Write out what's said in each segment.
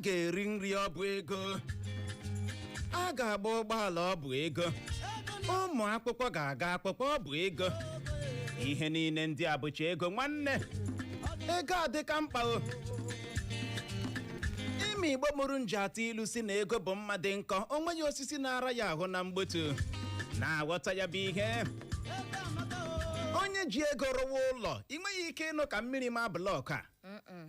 ga-eri nri ọ bụ ego, a ga-agba ụgbọala ọ bụ ego, ụmụ akwụkwọ ga-aga akwụkwọ ọ bụ ego. Ihe niile ndị a bụcha ego nwanne. Ego adịka mkpa o. Ime Igbo mụrụ nji atụ ilu si na ego bụ mma dị nkọ, o nweghị osisi na-ara ya ahụ na mgbotu. Na-aghọta ya bụ ihe. Onye ji ego rụwa ụlọ, ị nweghị ike ịnụ ka mmiri ma blọk a.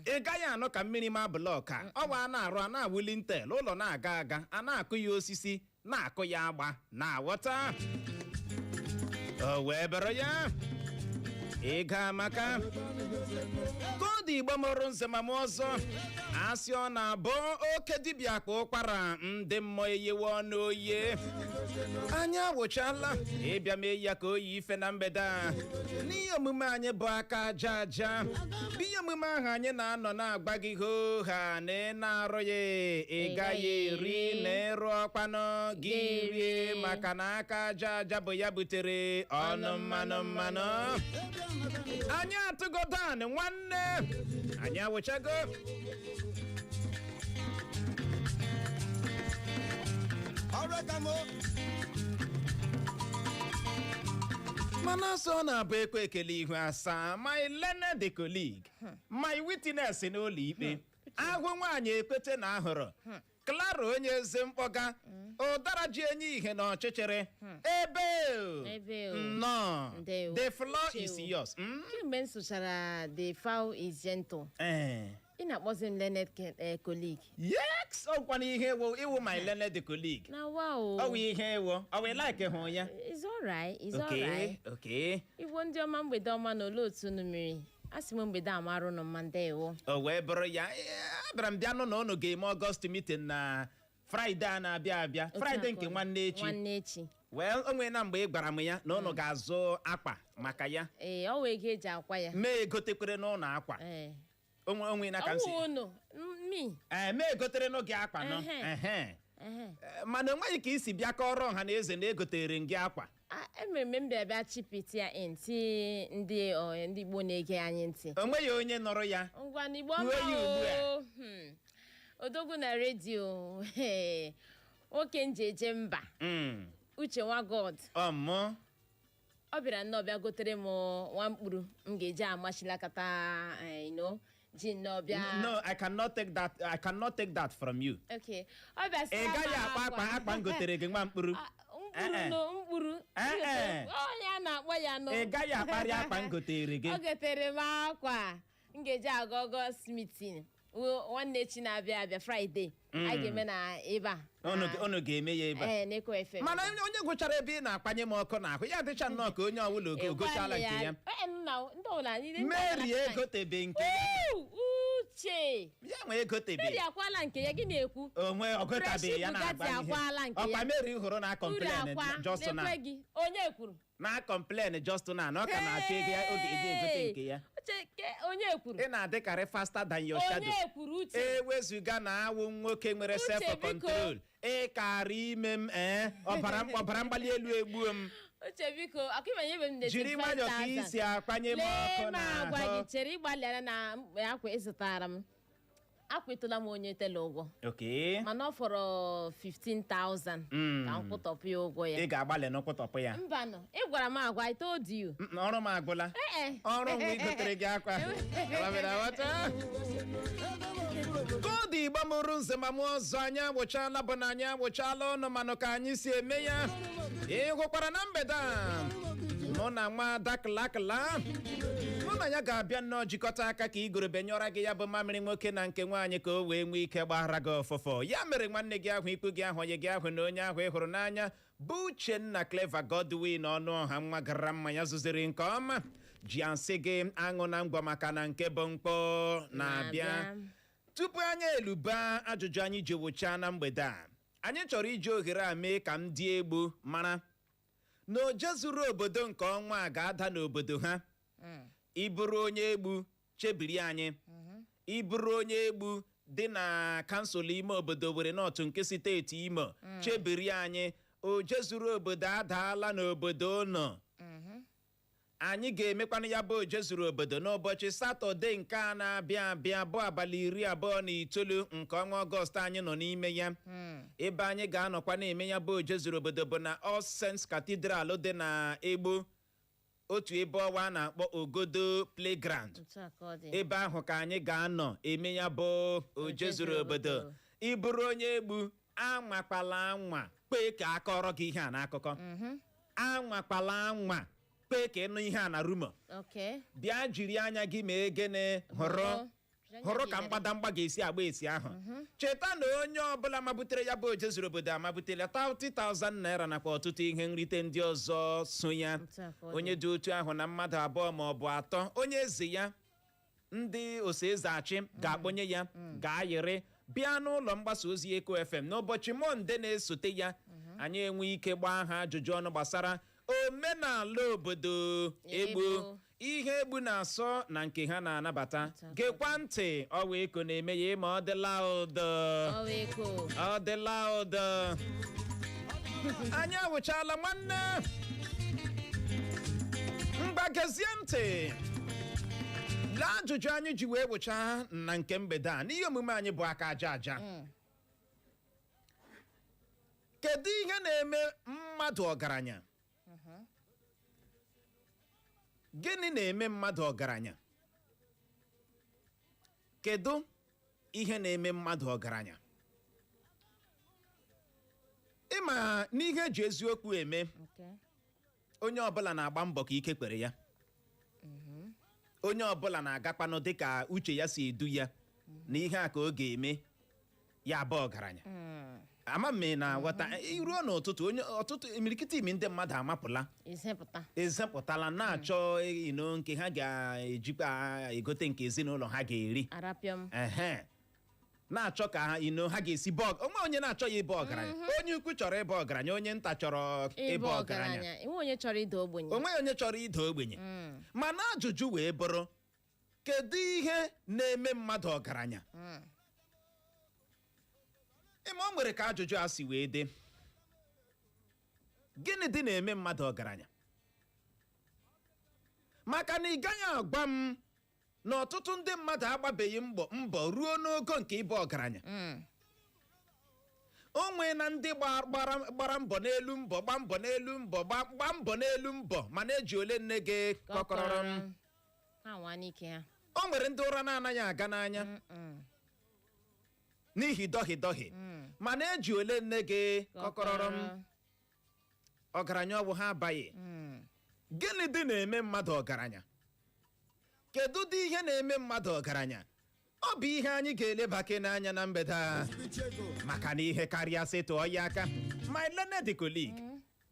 Ị gaghị anụ ka mmiri ma blọk a. Ọ wa na-arụ a na-awuli ntel, ụlọ na-aga aga, a na-akụ ya osisi, na-akụ ya agba, na-aghọta. O wee bere ya. Ị ga-amaka. Kedu Igbo mụrụ nze ma mụ ọzọ. Asị ọ na-abụ oke dibịa akpa ụkwara ndị mmụọ eyewe ọnụ oye. Anyị awụchala ịbịa mee ya ka oyi ife na mgbede a. N'ihe omume anyị bụ aka aja aja. Ihe omume ahụ anyị na-anọ na-agba gị ha na ị na-arụ ya. Ị gaghị eri na ịrụ ọkpanụ gị rie maka na aka aja aja bụ ya butere ọnụ mmanụ. Anyị atụgo dan nwanne. Anyị awụchago. Mana so na-abụ ekwe ekele ihu asaa. My learned colleague, my witness n'ụlọ ikpe, ahụ nwaanyị ekwete na ahụrụ, Clara onye eze mkpọga, ụdara ji enye ihe na ọchịchịrị. Ebe no, the floor is yours. Kemgbe m sụchara the fowl is gentle. Ị na-akpọzi m learned colleague. Yes, ọkwana ihe iwu my learned colleague. Na wow. Ọ wụ ihe ewo. Ọ wụ like hụ ya. It's all right. It's all right. Okay. Igbo ndị ọma mgbede ọma na ole otu unu mmiri. Asị m mgbede amarụ nọ mma ndewo. O wee bụrụ ya. Abịara m bịa nụ na unu ga-eme August meeting na Friday a na-abịa abịa. Friday nke nwanne echi. Nwanne echi. Well, o nwere na mgbe ị gwara m ya na unu ga-azụ akwa maka ya. Ọ wee ga eji akwa ya. Mee egotekwere n'ụlọ akwa. Onwe na ka m si. Mee egotere n'oge akwa nọ. Mana enweghị ka isi bịa kọrọ ọha na eze na egotere gị akwa. Ememe m bịa chipiti ya ntị ndị Igbo na-ege anyị ntị. O nweghị onye nọrọ ya. Ngwa n'Igbo ọma. Odogwu na redio. Nwoke njeje mba. Uche nwa God. Ọmụ. Ọ bịara nnọọ bịa gotere m nwa mkpụrụ m ga-eji amachilakata No, I cannot take that. I cannot take that from you. Okay. Ị gaghị akpa ngotere gị nwa mkpụrụ. Mkpụrụ. Onye na-akpọ ya no. Ị gaghị akparị akpa ngotere gị. Ọ gotere m akwa m ga-eji aga August meeting. Nwanne echi na-abịa abịa Friday. A ga-eme na ebe a. Unu ga-eme ya ebe a. N'Eko FM. Mana onye gụchara ebe ị na-akpanye m ọkụ n'ahụ ya dịcha nnọọ ka onye ọbụla ogochala nke ya. Mary egotebe nke ya. Uche. Ya nwe egotebe. Mary akwala nke ya gị na-ekwu. Onwe ọgotabe ya na-agba ihe. Ọkwa Mary hụrụ na complain just now. Onye kwuru. Na complain just now. Ọ ka na-achọ ego ya oge eji egote nke ya. Onye kwuru. Ị na-adịkarị faster than your shadow. Onye kwuru Uche. Ewezuga na awụ nwoke nwere self control. Ị kara ime m ọbara mgbali elu egbuo m. Uche biko, akụmanye ebe m dị 25,000. Jiri nwayọọ ka isi akwanye m ọkụ n'ahụ. Lee ma agwa gị chere ịgbalịara na akwa ịzụtara m. Akwụtụla m onye tele ụgwọ. Okay. Mana ọ fọrọ 15,000 ka m kwụtọpụ ya ụgwọ ya. Ị ga-agbalị n'kwụtọpụ ya. Mbanụ, ị gwara m agwa, I told you. Ọrụ m agwụla. Ọrụ m igotere gị akwa. Kedu Igbo mụrụ nze ma mụ ọzọ anyị agwụchala bụ na anyị agwụchala ọnụ manụ ka anyị si eme ya. Ị hụkwara na mgbede a mụ na nwa daklakla mụ na ya ga-abịa nnọọ jikọta aka ka igorobe nyọra gị ya bụ mamịrị nwoke na nke nwaanyị ka o wee nwee ike gbaghara gị ọfụfọ. Ya mere nwanne gị ahụ ikwu gị ahụ onye gị ahụ na onye ahụ ị hụrụ n'anya bụ Uchenna Clever Godwin ọnụ ọha nwa gara mma ya zụziri nke ọma ji ansị gị aṅụ na ngwa maka na nke bụ mkpọ na-abịa. Tupu anyị eluba ajụjụ anyị ji wụchaa na mgbede a, anyị chọrọ iji ohere a mee ka m dị egbu mara na oje zuru obodo nke ọnwa a ga-ada n'obodo ha. Ịbụrụ onye egbu chebiri anyị. Ịbụrụ onye egbu dị na kansụl ime obodo were n'otu nke steeti Imo chebiri anyị. Oje zuru obodo adaala n'obodo ụnọ. anyị ga-emekwanụ ya bụ oje zuru obodo n'ụbọchị Satọde nke a na-abịa abịa bụ abalị 29 nke ọnwa Ọgọst anyị nọ n'ime ya. Ebe anyị ga-anọkwa na-eme ya bụ oje zuru obodo bụ na All Saints Cathedral dị na Egbo, otu ebe ọwa a na-akpọ Ogodo Playground. Ebe ahụ ka anyị ga-anọ eme ya bụ oje zuru obodo. Ị bụrụ onye Egbu, anwakwala anwa kpee ka akọrọ gị ihe a n'akụkọ. Anwakwala anwa kpee ka ịnụ ihe a na rumo. Bịa jiri anya gị mee gịnị hụrụ ka mgbadamgba ga-esi agba esi ahụ. Cheta na onye ọbụla mabutere ya bụ oje zuru obodo amabutela 30,000 naira nakwa ọtụtụ ihe nrite ndị ọzọ so ya. Onye dị otu ahụ na mmadụ abụọ ma ọ bụ atọ, onye eze ya, ndị ose achị ga-akpọnye ya ga-ayịrị bịa n'ụlọ mgbasa ozi Eko FM n'ụbọchị Mọnde na-esote ya. Anyị enwe ike gbaa ha ajụjụ ọnụ gbasara omenala obodo Egbo, ihe Egbu na-asọ na nke ha na-anabata. Gekwa ntị, ọwa Eko na-eme ya ma ọ dịla ụdọ. Ọ dịla ụdọ. Anyị awụchala nwanne. Mgbagezie ntị. Lee ajụjụ anyị ji wee wụcha na nke mgbede a n'ihe omume anyị bụ aka aja aja. Kedu ihe na-eme mmadụ ọgaranya? Gịnị na-eme mmadụ ọgaranya? Kedu ihe na-eme mmadụ ọgaranya? Ịma n'ihe eji eziokwu eme, onye ọbụla na-agba mbọ ka ike kwere ya. Onye ọbụla na-agakwanụ dịka uche ya si edu ya na ihe a ka ọ ga-eme ya bụ ọgaranya. Ama m na ghọta iruo n'ụtụtụ ọtụtụ imirikiti imi ndị mmadụ amapụla ezepụtala na-achọ nke ha ga-ejikwa egote nke ezinụlọ ha ga-eri. Na-achọ ka ha ga-esi bọg. Onwe onye na-achọ ya ịbụ ọgaranya. Onye ukwu chọrọ ịbụ ọgaranya, onye nta chọrọ ịbụ ọgaranya. Onwe onye chọrọ ịda ogbenye. Mana ajụjụ wee bụrụ, kedu ihe na-eme mmadụ ọgaranya? Ịma o nwere ka ajụjụ a si wee dị. Gịnị dị na-eme mmadụ ọgaranya? Maka na ị gaghị agwa m na ọtụtụ ndị mmadụ agbabeghị mbọ ruo n'ogo nke ịbụ ọgaranya. O nwee na ndị gbara mbọ n'elu mbọ, gba mbọ n'elu mbọ, gba mbọ n'elu mbọ, mana eji ole nne gị kọkọrọ m. O nwere ndị ụra na-anaghị aga n'anya n'ihi dọhị mana eji ole nne gị kọkọrọ m. Ọgaranya ọ bụ ha abaghị. Gịnị dị na-eme mmadụ ọgaranya? Kedu dị ihe na-eme mmadụ ọgaranya? Ọ bụ ihe anyị ga-eleba n'anya na mgbede a, maka na ihe karịa setụọ ya aka. My learned colleague,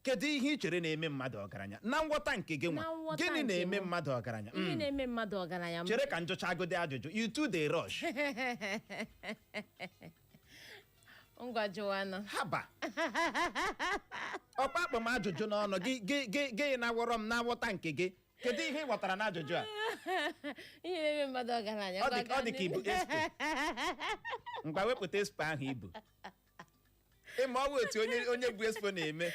kedu ihe ị chere na-eme mmadụ ọgaranya na nghọta nke gị nwa? Gịnị na-eme mmadụ ọgaranya? Ihe na-eme mmadụ ọgaranya chere ka njụchagodi ajụjụ. You too dey rush. Ngwajuwanụ haba ọkpa akpọ m ajụjụ n'ọnụ gị na-awọrọ m na-awọta nke gị. Kedu ihe ị ghọtara n'ajụjụ a? Ihe na-eme mmadụ ọgaranya ọ dị ka ibu espo. Ngwa wepụta espo ahụ ibu. Ịma ọ bụ otu onye bụ espo na-eme.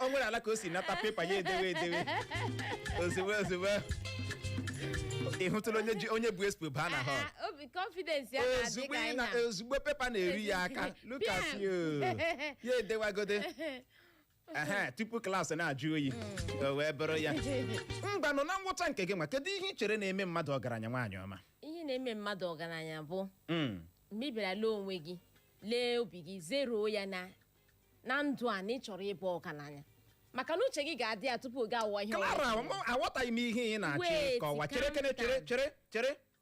O nwere ala ka o si nata pepa ya edewe ozugbo ị hụtụla onye bụ espo baa na hall. Ozugbo pepa na-eri ya aka. Look at you. Ya edewagode tupu klaasị na-ajụ oyi o wee bụrụ ya. Mgbanụ na nghọta nke gị nwa, kedu ihe ị chere na-eme mmadụ ọgaranya nwaanyị ọma? Ihe na-eme mmadụ ọgaranya bụ mgbe ị bịara lee onwe gị, lee obi gị, zeruo ya na ndụ a na ị chọrọ ịbụ ọgaranya. Maka na uche gị ga-adị ya tupu oge awụwa ihe ọzọ. Aghọtaghị m ihe ị na-achị kọwa.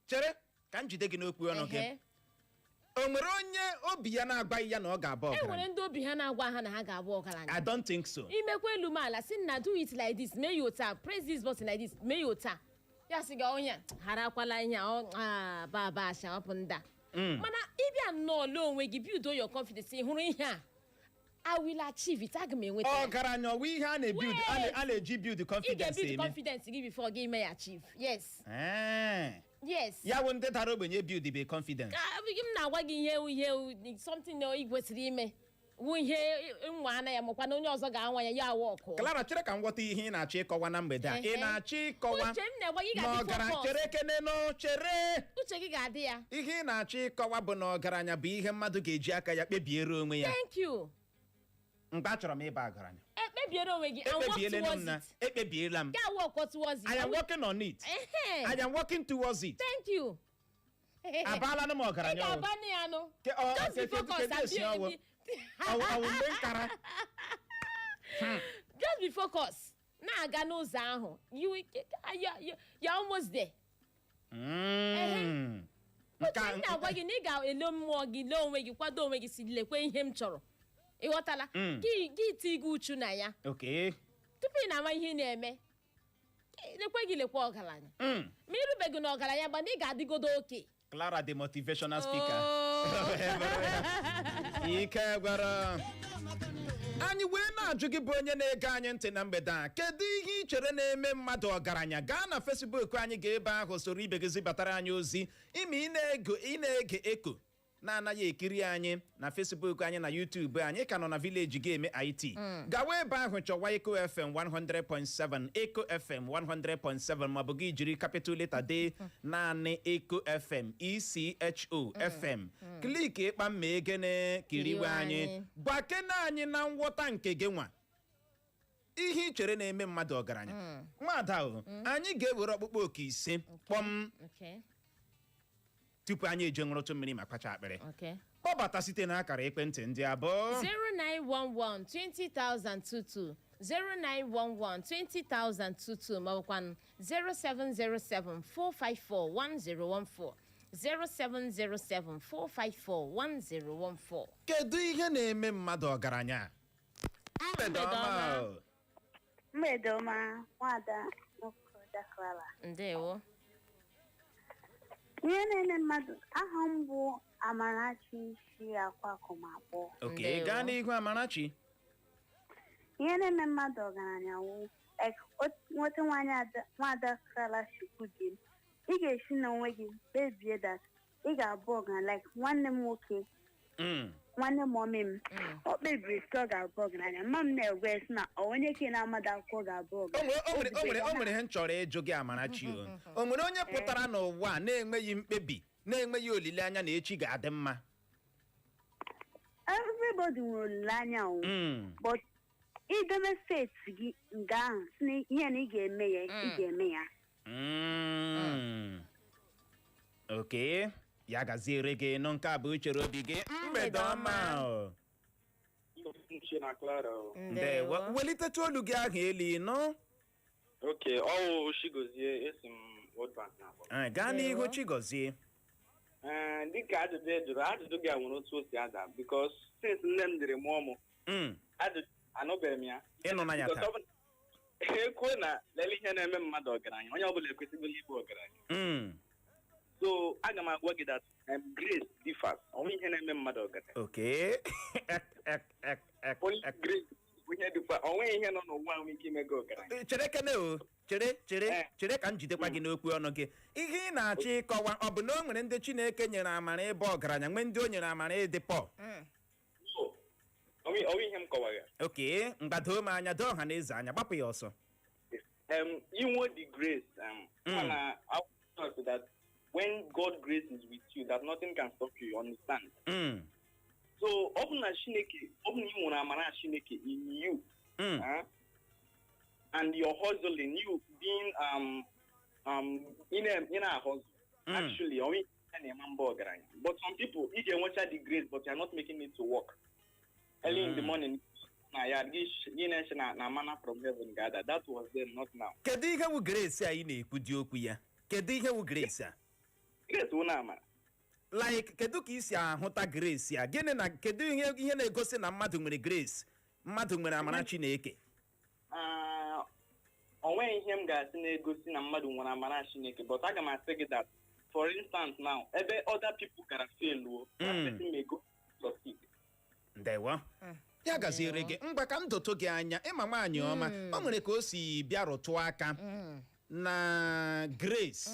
Chere ka m jide gị n'okwu ọnụ gị. O nwere onye obi ya na-agwaghị ya na ọ ga-abụ ọgaranya? E nwere ndị obi ha na-agwa ha na ha ga-abụ ọgaranya. I don't think so. Imekwa elu m ala si na do it like this, mee ya otu a, praise this button like this, mee ya otu a. Ya sị gị onye harakwala ihe baba asha ọpụ nda. Mana ịbịa nnọọ lee onwe gị, build your confidence, hụrụ ihe a, I will achieve it. Aga m enweta ya. Ọgaranya ọwụ ihe a na-ebuild, a na-eji build confidence eme. Ị ga-build confidence gị before gị mee achieve. Yes. Yes. Ya bụ ndị dara ogbenye build be confidence. M na-agwa gị ihe something ị kwesịrị ime. wu ihe nwa ana ya makwa na onye ọzọ ga-anwa ya awa ọkụ. Clara, chere ka m ghọta ihe ị na-achọ ịkọwa na mgbede a. Ị na-achọ ịkọwa uche m na-agwa gị ga-adị focus. chere kene no chere. Uche gị ga-adị ya. Ihe ị na-achọ ịkọwa bụ na ọgaranya bụ ihe mmadụ ga-eji aka ya kpebiere onwe ya. Thank you. Mgbe achọrọ m ịba ọgaranya. Ekpebiere onwe gị and work towards it. Ekpebiela m. Ga work towards it. I am working on it. I am working towards it. Thank you. Abala na m ọgaranya. Ị ga-aba na ya no. Just be focused. Mgbe nkara. Just be focused. Na-aga n'ụzọ ahụ. You're almost there. Otu m na-agwa gị na ị ga-ele mmụọ gị, lee onwe gị, kwado onwe gị si lekwe ihe m chọrọ. Ị ghọtala? Gị tigo uchu na ya. Okay. Tupu ị na-ama ihe ị na-eme, lekwe gị lekwe ọgaranya. Ma ịrụbeghị na ọgaranya gba na ị ga-adịgodo oke. Clara, the motivational speaker. Ike gwara. Anyị wee na-ajụ gị bụ onye na-ege anyị ntị na mgbede a, kedu ihe ị chere na-eme mmadụ ọgaranya? Gaa na Facebook anyị ga-ebe ahụ soro ibe gị zibatara anyị ozi ime ị na-ege eko na-anaghị ekiri anyị na Facebook anyị na YouTube anyị ka nọ na Village Game IT. Gawa ebe ahụ chọwa Eko FM 100.7 Eko FM 100.7 ma ọ bụ gị jiri capital letter D naanị Eko FM ECHO FM. Klik ịkpa mma egene kiriwe anyị. Gbakene anyị na nghọta nke gị nwa. Ihe ị chere na-eme mmadụ ọgaranya. Nwada ahụ, anyị ga-ewere ọkpụkpọ oke ise kpọm. Tupu anyị eje ṅụrụtụ mmiri ma kpacha akpịrị. Kpọbata site n'akara ekwentị ndị abụọ 0911-20,022 0911-20,022 ma ọbụkwa 0707-454-1014 0707-454-1014. Kedu ihe na-eme mmadụ ọgaranya? Mgbede ọma. Mgbede ọma, nwada Clara. Ndewo. Ihe na-eme mmadụ, aha m bụ Amarachi si akwa akụmabụọ. Okay, gaa n'ihu Amarachi. Ihe na-eme mmadụ ọgaranya wụ nwoke nwada Clara Chukwudi. Ị ga-esi n'onwe gị kpebie that ị ga-abụ ọgaranya like nwanne m nwoke. Nwanne mọmị m ọ kpebiri sị ọ ga-abụ ọgaranya. Mma m na-egwe sị na onye ke na-amada akwụkwọ ga-abụ ọgaranya. O nwere ihe m chọrọ ịjụ gị Amarachi. O nwere onye pụtara n'ụwa na-enweghị mkpebi, na-enweghị olileanya na echi ga-adị mma? Everybody nwere olileanya o. But idebe faith gị nga ahụ si na ihe na ị ga-eme ya, ị ga-eme ya. Okay. Ya gaziere gị nụ nke a bụ uchere obi gị. Mgbede ọma. Ndewo. Welitetụ olu gị ahụ elu nọ. Okay, ọ Chigozie esi m World Bank na-akpọ. Gaa n'ihu Chigozie. Dịka ajụjụ gị a nwere otu o si ada because since nne m dịrị mụọ mụ anụbeghị m ya. Ịnụ na ya taa. Ekwuo na lele ihe na-eme mmadụ ọgaranya, onye ọbụla ekwesịghị ịbụ ọgaranya. So aga m agwa gị that grace differs. Onwe ihe na-eme mmadụ ọgaranya. Okay. Only grace ihe dịkwa onwe ihe nọ n'ụwa ahụ ike ime gị ọgaranya. Chere kene o. Chere ka m jidekwa gị n'okwu ọnụ gị. Ihe ị na-achọ ịkọwa ọ bụ na o nwere ndị Chineke nyere amara ịbụ ọgaranya nwee ndị o nyere amara ịdị pọ? Onwe ihe m kọwara. Okay, mgbado m anya doo ọha na eze anya gbapụ ya ọsọ. Inwe the grace and that when God grace is with you, that nothing can stop you, understand? So, open a Shineke, open you amara Shineke in you, and your hustling, you being in a hustle. Actually, only but some people, you can watch the grace, but you are not making it to work. Early in the morning, na manna from heaven gather. That was then, not now. Kedu ihe wu grace a ị na-ekwu dị okwu ya? Kedu ihe wu grace a? Grace una amara. Like kedu ka isi ahụta grace a? Gịnị na kedu ihe na-egosi na mmadụ nwere grace? Mmadụ nwere amara Chineke. Onwe ihe m ga-asị na-egosi na mmadụ nwere amara Chineke, but aga m asị gị that for instance now, ebe other people gara fail o, that person may go succeed. Ndewo. Ya gaziere gị mgbe ka m doto gị anya ịma nwaanyị ọma o nwere ka o si bịa rụtụ aka na grace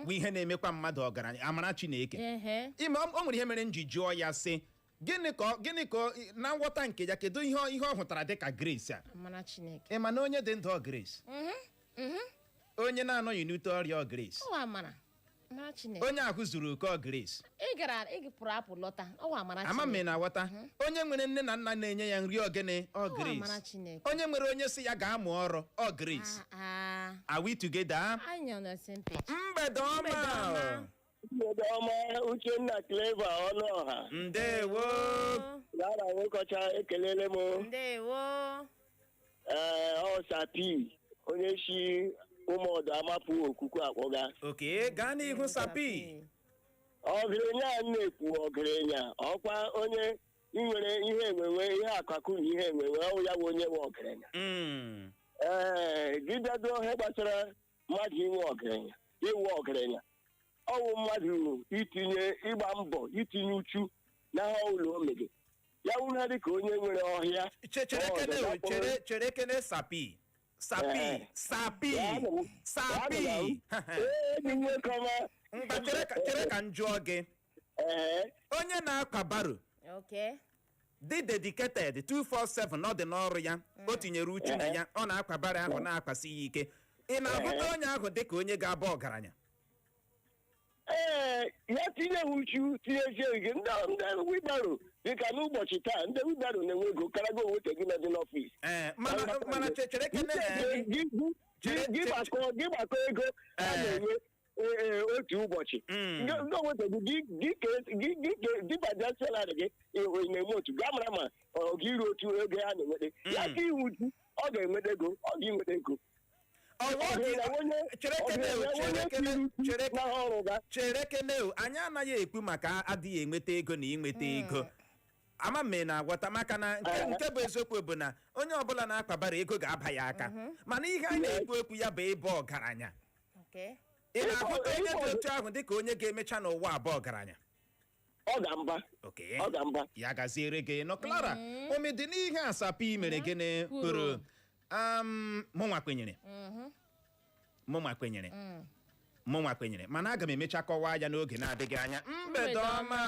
bụ ihe na-emekwa mmadụ ọgaranya amara Chineke. O nwere ihe mere m ji jụọ ya sị gịnị ka na nghọta nke ya kedu ihe ọ hụtara dịka grace a amara Chineke ị ma na onye dị ndụ ọ grace onye na-anọghị n'ute ọrịa ọ grace ọwa amara Chineke onye ahụ zuru oke ọ grace ị pụrụ apụ lọta ọwa amara Chineke ama m na aghọta onye nwere nne na nna na-enye ya nri ogene ọ grace onye nwere onye si ya ga-amụ ọrụ ọ grace are we together anyị on the same page mgbede ọma mgbede ọma Uchenna Clever Ọnụọha ndewo gara nwekọcha ekelele m ndewo ọsapi onye si ụmụọdụ amapụ okuku akpọga oke gaa n'ihu sapi ọgaranya na-ekwu ọgaranya ọkwa onye nwere ihe enwenwe ihe akụkụ na ihe enwenwe ọwụ ya bụ onye nwe ọgaranya gị bịado ihe gbasara mmadụ inwe ọgaranya ịwụ ọgaranya ọwụ mmadụ ịgba mbọ itinye uchu n'aha ụlọ omege ya wụrụ dịka onye nwere ọhịa chere kene sapi chere ka m jụọ gị onye na-akwa baro dị dedicated 247 ọ dị n'ọrụ ya o tinyere uchu na ya ọ na-akwa baro ahụ na-akwasị ya ike ị na-ahụta onye ahụ dịka onye ga-abụ ọgaranya ya tinye uchu tinyezie gị ndị wibaro dịka n'ụbọchị taa ndị wibaro na-enwe ego karago nwete gị na dị n'ọfịs mana chere kene gị gbakọ ego a na-enwe otu ụbọchị ndị onwetago gị baja salari gị na-eme otu gaa mara ma ọ ga iru otu ego a na-enweta ya ka iwu uchu ọ ga-enweta ego ọ ga-enweta ego chere keneo anyị anaghị ekwu maka adịghị enweta ego na inweta ego ama m na-agwọta maka na nke bụ eziokwu bụ na onye ọbụla na-akpabara ego ga-aba ya aka mana ihe anyị na-ekwu okwu ya bụ ịbụ ọgaranya ị na-ahụta onye dị otu ahụ dịka onye ga-emecha n'ụwa abụ ọgaranya ọ ga-mba ya gaziere gị nọ Clara omedị n'ihe asapi mere gịnị pụrụ mụnwa kwenyere mana aga m emecha kọwaa ya n'oge na-adịghị anya mgbede ọma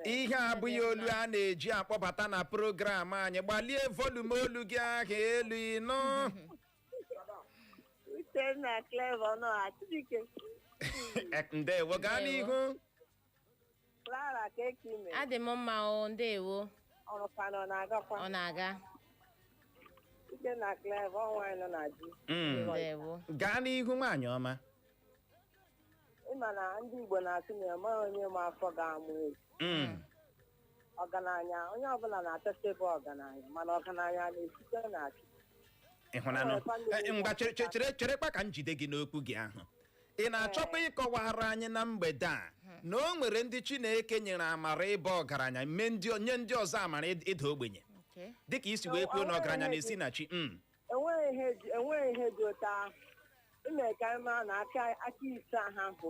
ihe abụghị olu a na-eji akpọbata na program anyị gbalie volum olu gị ahụ elu ịnụ ndewo gaa n'ihu adị m mma o ndewo ọ na-aga gaa n'ihu nwaanyị ọma ịma na ndị Igbo na-asị na eme onye ma afọ ga-amụ ezi ọgaranya onye ọbụla na-achọta ebe ọgaranya mana ọgaranya na-esite na achị ịhụnanụ mgba cherekwa ka m jide gị n'okwu gị ahụ ị na-achọkwa ịkọwara anyị na mgbede a na o nwere ndị Chineke nyere amara ịba ọgaranya nye ndị ọzọ amara ịda ogbenye dịka isi wee kwuo na ọgaranya na-esi na chi enweghị ihe dị otu ahụ ime ka ịma na aka ise ha bụ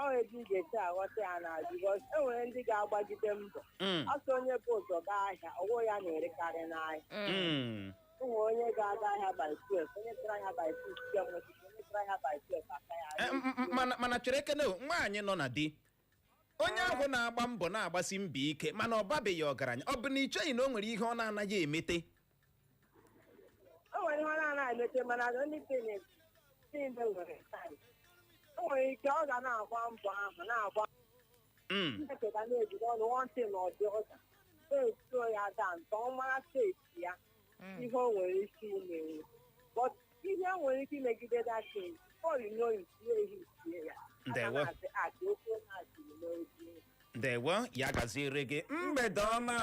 ọ eji ga-esi aghọta ya na bikos enwere ndị ga-agbagide mbọ ọsọ onye bụ ụzọ gaa ahịa ọwụ ya na-erekarị n'ahịa ụmụ onye ga-aga ahịa by 12 onye tụrụ ahịa by 6 onye tụrụ ahịa by 12 aka ya mana chere kene nwaanyị nọ na di onye ahụ na-agba mbọ na-agbasi mbọ ike mana ọ babeghị ọgaranya ọ bụ na ị cheghị na o nwere ihe ọ na-anaghị emete o nwere ihe ọ na-anaghị emete mana ndị nwere o nwere ike ọ ga na-agba mbọ ahụ na-agba Chineke ga na-ejide ọnụ nwantị na ọdị ọza na-etuo ya daa nke ọma steeti ya ihe o nwere ike imewe but ihe o nwere ike imegide datin itinye ya ndewo ya gaziere gị mgbede ọma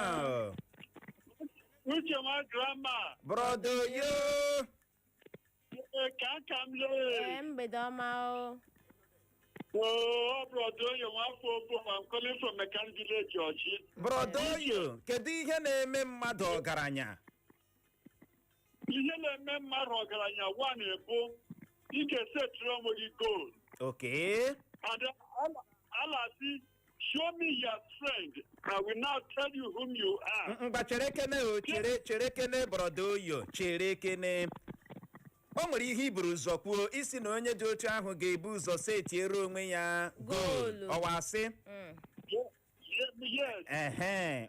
Uche nwa grama brodo yo mgbede ọma brodo yo nwafọ obo I'm calling from Mechanic Village Ọchị brodo yo kedu ihe na-eme mmadụ ọgaranya ihe na-eme mmadụ ọgaranya one ebo ike setụrụ onwe gị goal okay and Allah see show me your friend I will now tell you whom you are mgba chere kene brodo yo chere kene o nwere ihe iburu ụzọ kwuo isi na onye dị otu ahụ ga-ebu ụzọ setiere onwe ya goolu ọwa asị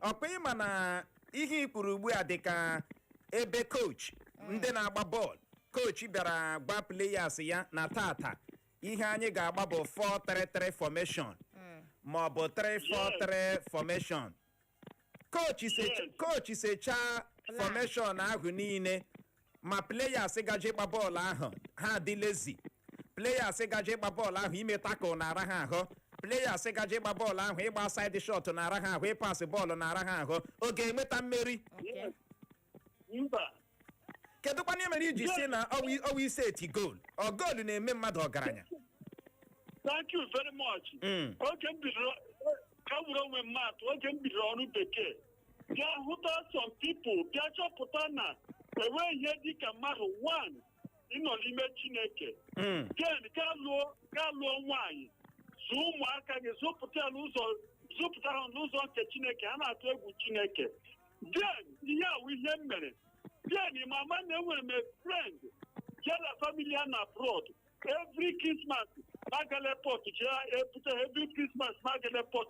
ọkpa ịma na ihe ikpuru ugbu a dịka ebe coach ndị na-agba bọọlụ coach bịara gba players ya na tata ihe anyị ga-agba bụ 4-3-3 formation ma ọ bụ 3-4-3 formation coach sechaa formation ahụ niile ma players gaje ịgba bọọlụ ahụ ha dị lazy players gaje ịgba bọọlụ ahụ ime tackle na-ara ha ahụ players gaje ịgba bọọlụ ahụ ịgba side shot na-ara ha ahụ ịpasị bọọlụ na-ara ha ahụ ọ ga-enweta mmeri kedu kwana ihe mere iji si na ọwa ise eti goal ọ goolu na-eme mmadụ ọgaranya thank you very much oge m bidoro ka were onwe mmadụ oge m bidoro ọrụ bekee bịa hụta some people bịa chọpụta na enweghị ihe dịka mmadụ one ịnọ n'ime Chineke then ga lụọ nwaanyị zụọ ụmụaka gị zụpụta ha n'ụzọ nke Chineke ha na-atụ egwu Chineke then ihe awụ ihe m mere then mama na enwere m a friend ya na family ya na abroad every Christmas magale pot every Christmas magale pot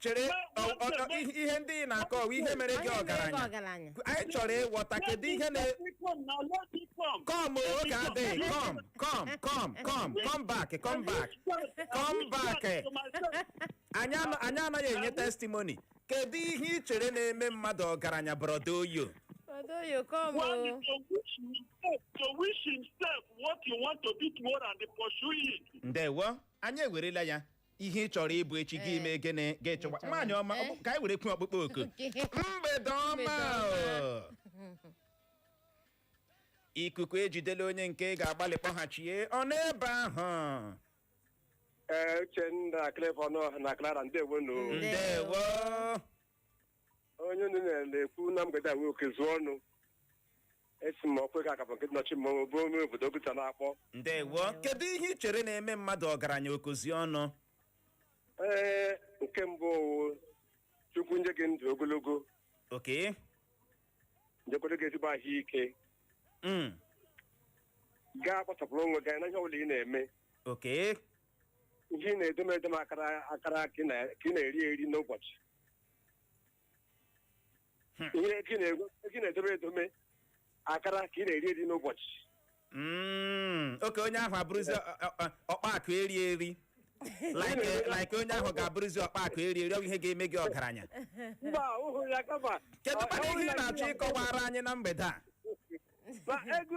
chere ihe ndị na-akọ ihe mere gị ọgaranya anyị chọrọ ịghọta kedu ihe na come oge adịghị come back anyị anaghị enye testimony kedu ihe ị chere na-eme mmadụ ọgaranya brodo oyo one is to wish himself what you want to be tomorrow and pursue it. Ndewo anyị ewerela ya ihe ị chọrọ ịbụ echi gị ime gịnị ga-echekwa nwaanyị ọma ka anyị were kwu ọkpụkpọ oku mgbede ọma ikuku ejidela onye nke ga-agbalị kpọghachie ọ n'ebe ahụ Uchenna Clever na Clara ndewo onye unu na-ekwu na mgbede a nwoke zụọ ọnụ esi m ọkwe ka akapa nke nọchi mmọnwụ bụ ome obodo Oguta na-akpọ ndewo kedu ihe ị chere na-eme mmadụ ọgaranya okozi ọnụ nke mbụ Chukwu nye gị ndụ ogologo njekwado gị ezigbo ahụike gaa kpachapụrụ onwe gị na ihe ọbụla ị na-eme ihe ị na-edome akara ka ị na-eri n'ụbọchị ihe gị na-edome akara ka ị na-eri n'ụbọchị oke onye ahụ abụrụzi ọkpakụ eri like onye ahụ ga-abụrụzi ọkpakụ eri ihe ga-eme gị ọgaranya kedu kwana ihe ị na-achọ ịkọwara anyị na mgbede a na ego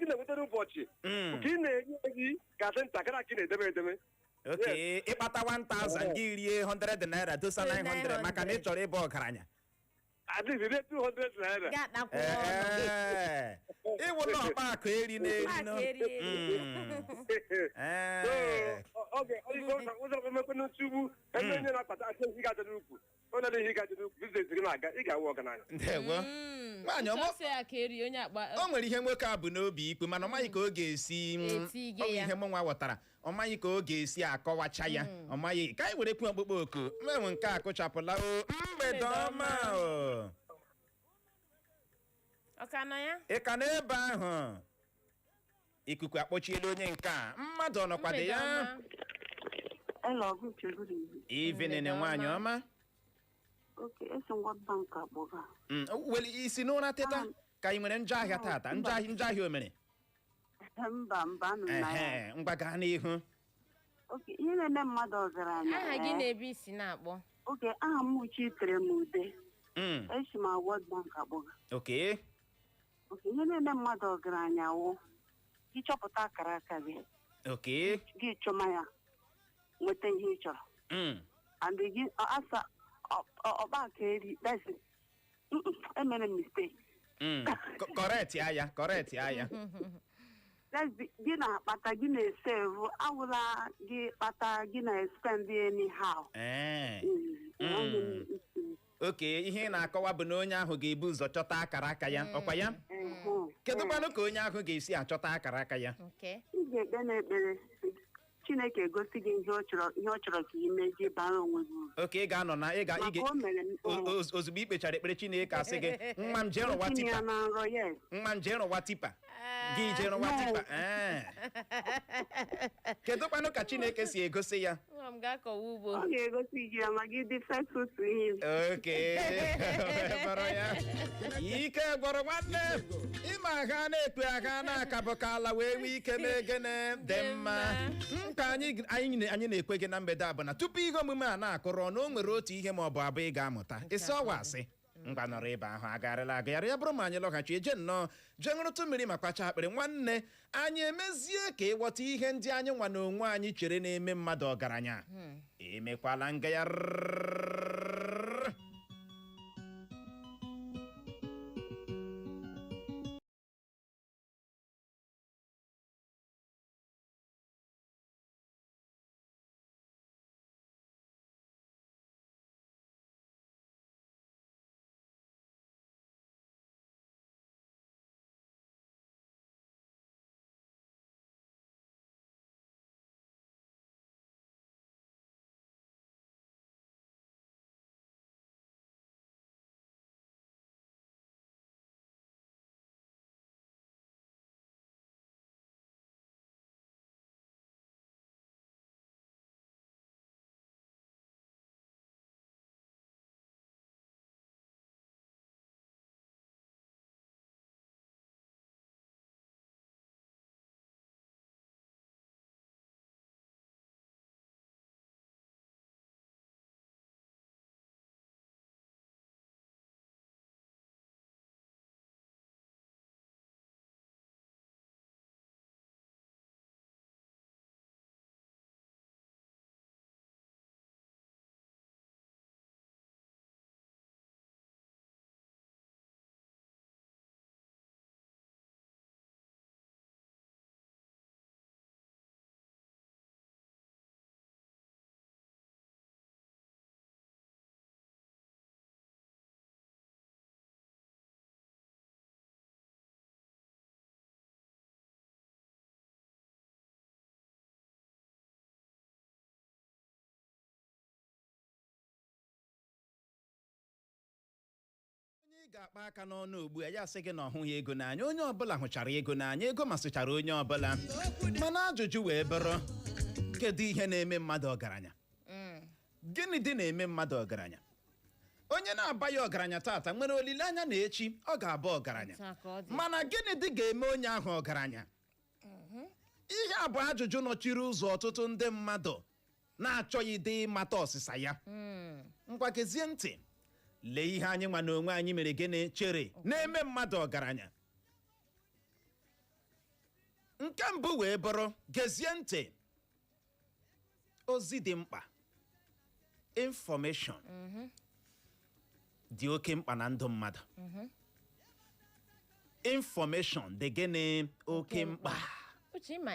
na-enwetara ụbọchị ka ị na-eri gasị ntakịrị ka ị na-edeme ịkpata 1000 gị rie 100 naira dosa 900 maka na ị chọrọ ịbụ ọgaranya at least 200 naira. Ịwụ na ọkpa akụ eri na-eri no. Okay, ụzọ emekwana nsogbu ebe onye na-akpata asị ihe gaje n'ukwu ọ na ihe gaje n'ukwu biznes gị na-aga ị ga-awụ ọgaranya. Ndewo. Nwaanyị o nwere ihe nwoke a bụ n'obi ikpe mana ọ maghị ka ọ ga-esi ihe mụ nwa ghọtara ọ maghị ka ọ ga-esi akọwacha ya ọ maghị ka anyị were kwu ọkpụkpọ oku mmenwe nke a kụchapụla mgbede ọma ị ka n'ebe ahụ ikuku akpọchiela onye nke a mmadụ ọnọkwado ya ivenene nwaanyị ọma weli isi n'ụra teta ka ị nwere njọ ahịa tata njọ ahịa o mere ngwa gaa n'ihu ihe na-eme mmadụ ọgaranya aha gị na-ebe isi na-akpọ oke aha m Chitere m Ude esi m World Bank akpọga ihe na-eme mmadụ ọgaranya wụ ịchọpụta akara aka gị gị chọma ya nweta ihe ị chọrọ and gị asa ọkpa ka eri emere mistake correct ya gị na-akpata gị na-esevu awụla gị kpata gị na-expend anyhow ihe ị na-akọwa bụ na onye ahụ ga-ebu ụzọ chọta akara aka ya ọkwa ya kedụ kwanụ ka onye ahụ ga-esi achọta akara aka ya ị ga-ekpe n'ekpere Chineke egosi gị ihe ọ chọrọ ka ị mezie bara onwe gị uru. oke ị ga-anọ na Maka o mere ozugbo ikpechara ekpere Chineke asị gị nwa m jee rụwa tinye tipa ya na nrọ, yes. nwa m jee rụwa tipa gị jee rụwa tipa kedu kwanụ ka Chineke si egosi ya nwa m ga-akọwa ugbo Ọ ga-egosi gị ya ma gị dị faithful to him. oke bọrọ ya ike gwọrọ nwanne ịma ha na-ekpe aka na-akabụ ka ala wee nwee ike na-egene dị mma nka anyị na-ekwe gị na mgbede a bụ na tupu ihe omume a na-akụrụ ọnụ o nwere otu ihe ma ọ bụ abụọ ị ga-amụta isi ọwa asị ngwa nọrọ ebe ahụ agagharịla agagharị ya bụrụ ma anyị lọghachi eje nnọọ jee ṅụrụtụ mmiri ma kpacha akpịrị nwanne anyị emezie ka ịghọta ihe ndị anyị nwa na onwe anyị chere na-eme mmadụ ọgaranya emekwala ngagharị ị ga-akpa aka n'ọnụ ugbu a ya sị gị na ọ hụghị ego n'anya onye ọbụla hụchara ego n'anya ego masịchara onye ọbụla mana ajụjụ wee bụrụ kedu ihe na-eme mmadụ ọgaranya gịnị dị na-eme mmadụ ọgaranya onye na-abaghị ọgaranya tata nwere olileanya na echi ọ ga-abụ ọgaranya mana gịnị dị ga-eme onye ahụ ọgaranya ihe a bụ ajụjụ nọchiri ụzọ ọtụtụ ndị mmadụ na-achọghị ịdị ịmata ọsịsa ya ngwa gezie ntị lee ihe anyị nwa na onwe anyị mere gịnị chere na-eme mmadụ ọgaranya nke mbụ wee bụrụ gezie ntị ozi dị mkpa information dị oke mkpa na ndụ mmadụ information dị gịnị oke mkpa uche ma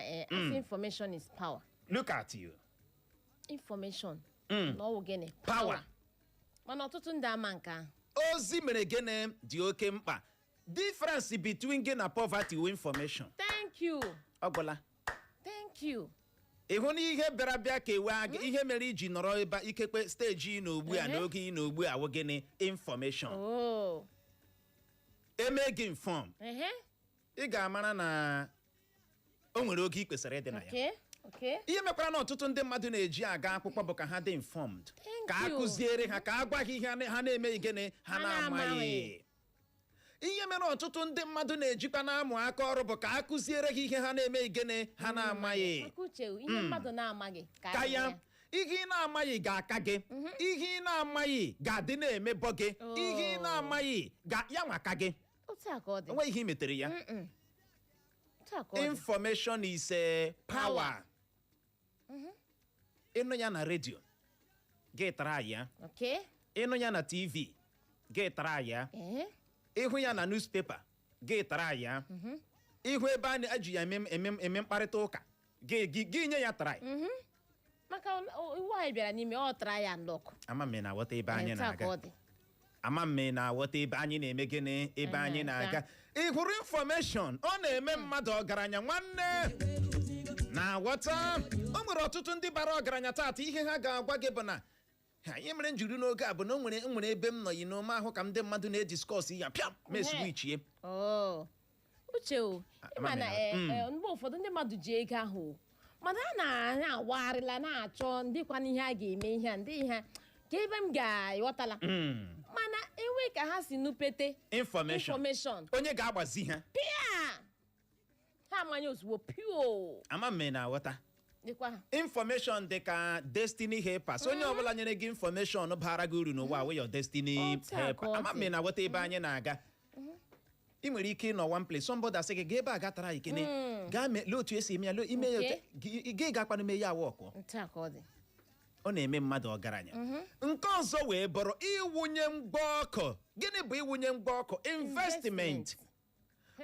information is power. Look at you. Information na ọwụ gịnị Power. mana ọtụtụ ndị ama nke ahụ ozi mere gịnị dị oke mkpa difference between gị na poverty with information thank you ọgwụla thank you ịhụ na ihe bịara bịa ka ewe aga ihe mere iji nọrọ ebe ikekwe steji ị n'ogbu a n'oge ị n'ogbu a wụ gịnị information oh eme gị inform ị ga-amara na o nwere oge ị kwesịrị ịdị na ya okay okay ihe mekwara na ọtụtụ ndị mmadụ na-eji aga akwụkwọ bụ ka ha dị informed ka a you. kụziere ha ka a gwa ha ihe ha na-emeghị gịnị ha na-amaghị ihe mere ọtụtụ ndị mmadụ na-ejikwa na-amụ aka ọrụ bụ ka a kụziere ha ihe ha na-emeghị gịnị ha na-amaghị maka uche ihe mmadụ na-amaghị ka ya ihe ị na-amaghị ga-aka gị ihe ị na-amaghị ga-adị na-emebọ gị ihe ị na-amaghị ya nwaka gị otu a ka ọ dị enweghị ihe i metere ya otu a ka ọ dị information is a power ịnụ ya na redio gị tara ya okay ịnụ ya na tv gị tara ya eh ịhụ ya na newspaper gị tara ya ịhụ ebe a na-eji ya eme mkparịta ụka gị nye ya tara maka iwu anyị bịara n'ime ọ tara ya ndọkụ ama m na-aghọta ebe anyị otu a ka ọ na-aga dị ama m na-aghọta ebe anyị na-eme gịnị ebe anyị na-aga ị hụrụ information ọ na-eme mmadụ ọgaranya nwanne na ghọta o nwere ọtụtụ ndị bara ọgaranya taata ihe ha ga-agwa gị bụ na ihe mere njiri n'oge a bụ na o nwere ebe m nọ yi n'ome ahụ ka ndị mmadụ na-ediskọs ya pịam meswichie uche o ịma na mgbe ụfọdụ ndị mmadụ ji ego ahụ mana a na-awagharịla na-achọ ndịkwana ihe a ga-eme ihe a ndị ihe ka ebe m ga-aghọtala mana enwe ka ha si nupete information onye ga-agbazi ha pịa ha amanye ozugbo pio ama mme na aghọta dịkwa information dị ka destiny helpers onye ọbụla nyere gị information bara gị uru n'ụwa wee your destiny helper ama mme na aghọta ebe anyị na-aga ị nwere ike ịnọ one place somebody asị gị gaa ebe a gatara ikene gaa lee otu esi eme ya ime ya gị gakwana ime ya awọkụ ọ na-eme mmadụ ọgaranya nke ọzọ wee bụrụ iwunye mgba ọkụ gịnị bụ iwunye mgba ọkụ investment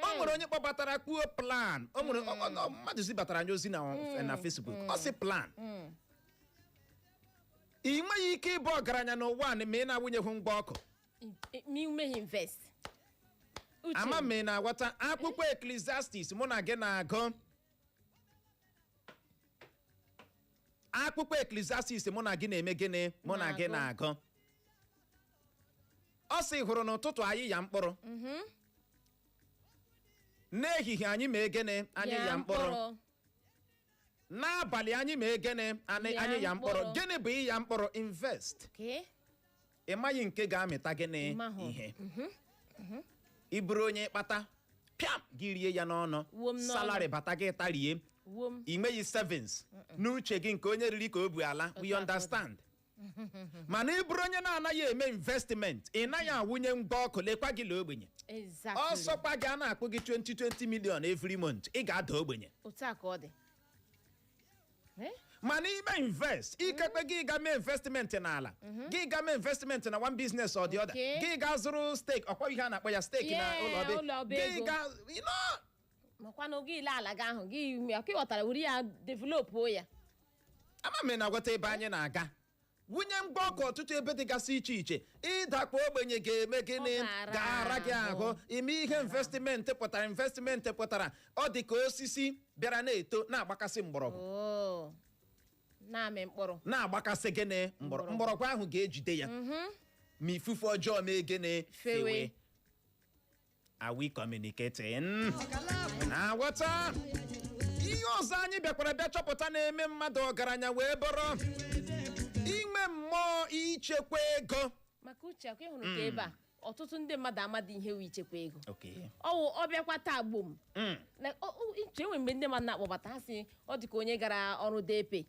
o nwere onye kpọbatara kwuo plan o nwere mmadụ zibatara anyị ozi na Facebook ọ sị plan ị nweghị ike ịbụ ọgaranya n'ụwa ma ị na-awụnyeghị mgba ọkụ ama m na-aghọta akwụkwọ Ecclesiastes mụ na gị na-agụ akwụkwọ Ecclesiastes mụ na gị na-eme gịnị mụ na gị na-agụ ọ sị hụrụ n'ụtụtụ anyị ya mkpụrụ n'ehihie anyị mee gịnị anyị ya mkpụrụ n'abalị anyị mee gịnị anyị ya mkpụrụ gịnị bụ ịya mkpụrụ invest ị maghị nke ga-amịta gịnị ihe ị bụrụ onye kpata pịam gị rie ya n'ọnụ salary bata gị tarie ị nweghị savings n'uche gị nke onye riri ka o bu ala we understand mana ị bụrụ onye na-anaghị eme investment ị naghị awụnye mgba ọkụ lekwa gị la ogbenye ọsọkwa gị a na-akpụ gị 20 million every month ị ga-ada ogbenye mana ime invest ikekpe gị ga mee investment n'ala gị ga mee investment na one business or the other gị ga zụrụ stake ọkwa ihe a na-akpọ ya stake na ụlọ gị ga makwanụ gị ile ala gị ahụ gị ghọtara wuri ya develop ya ama m na-agwata ebe anyị na-aga wunye mgba ọkụ ọtụtụ ebe dịgasị iche iche ịdakwa ogbenye ga-eme gịnị ga-ara gị ahụ ime ihe investment pụtara ọ dị ka osisi bịara na-eto na-agbakasị mgbọrọgwụ na-amị mkpụrụ na-agbakasị gịnị mgbọrọgwụ ahụ ga-ejide ya ma ifufe ọjọọ mee gịnị fewe are we communicating na-aghọta ihe ọzọ anyị bịakwara bịa chọpụta na-eme mmadụ ọgaranya wee bụrụ inwe mmụọ ichekwa ego maka uche akwa ịhụrụ ka ebe a ọtụtụ ndị mmadụ amadị ihe wụ ichekwa ego ọ bịakwa taa gbom enwe mgbe ndị mmadụ na-akpọbata ha si ọ dị ka onye gara ọrụ depe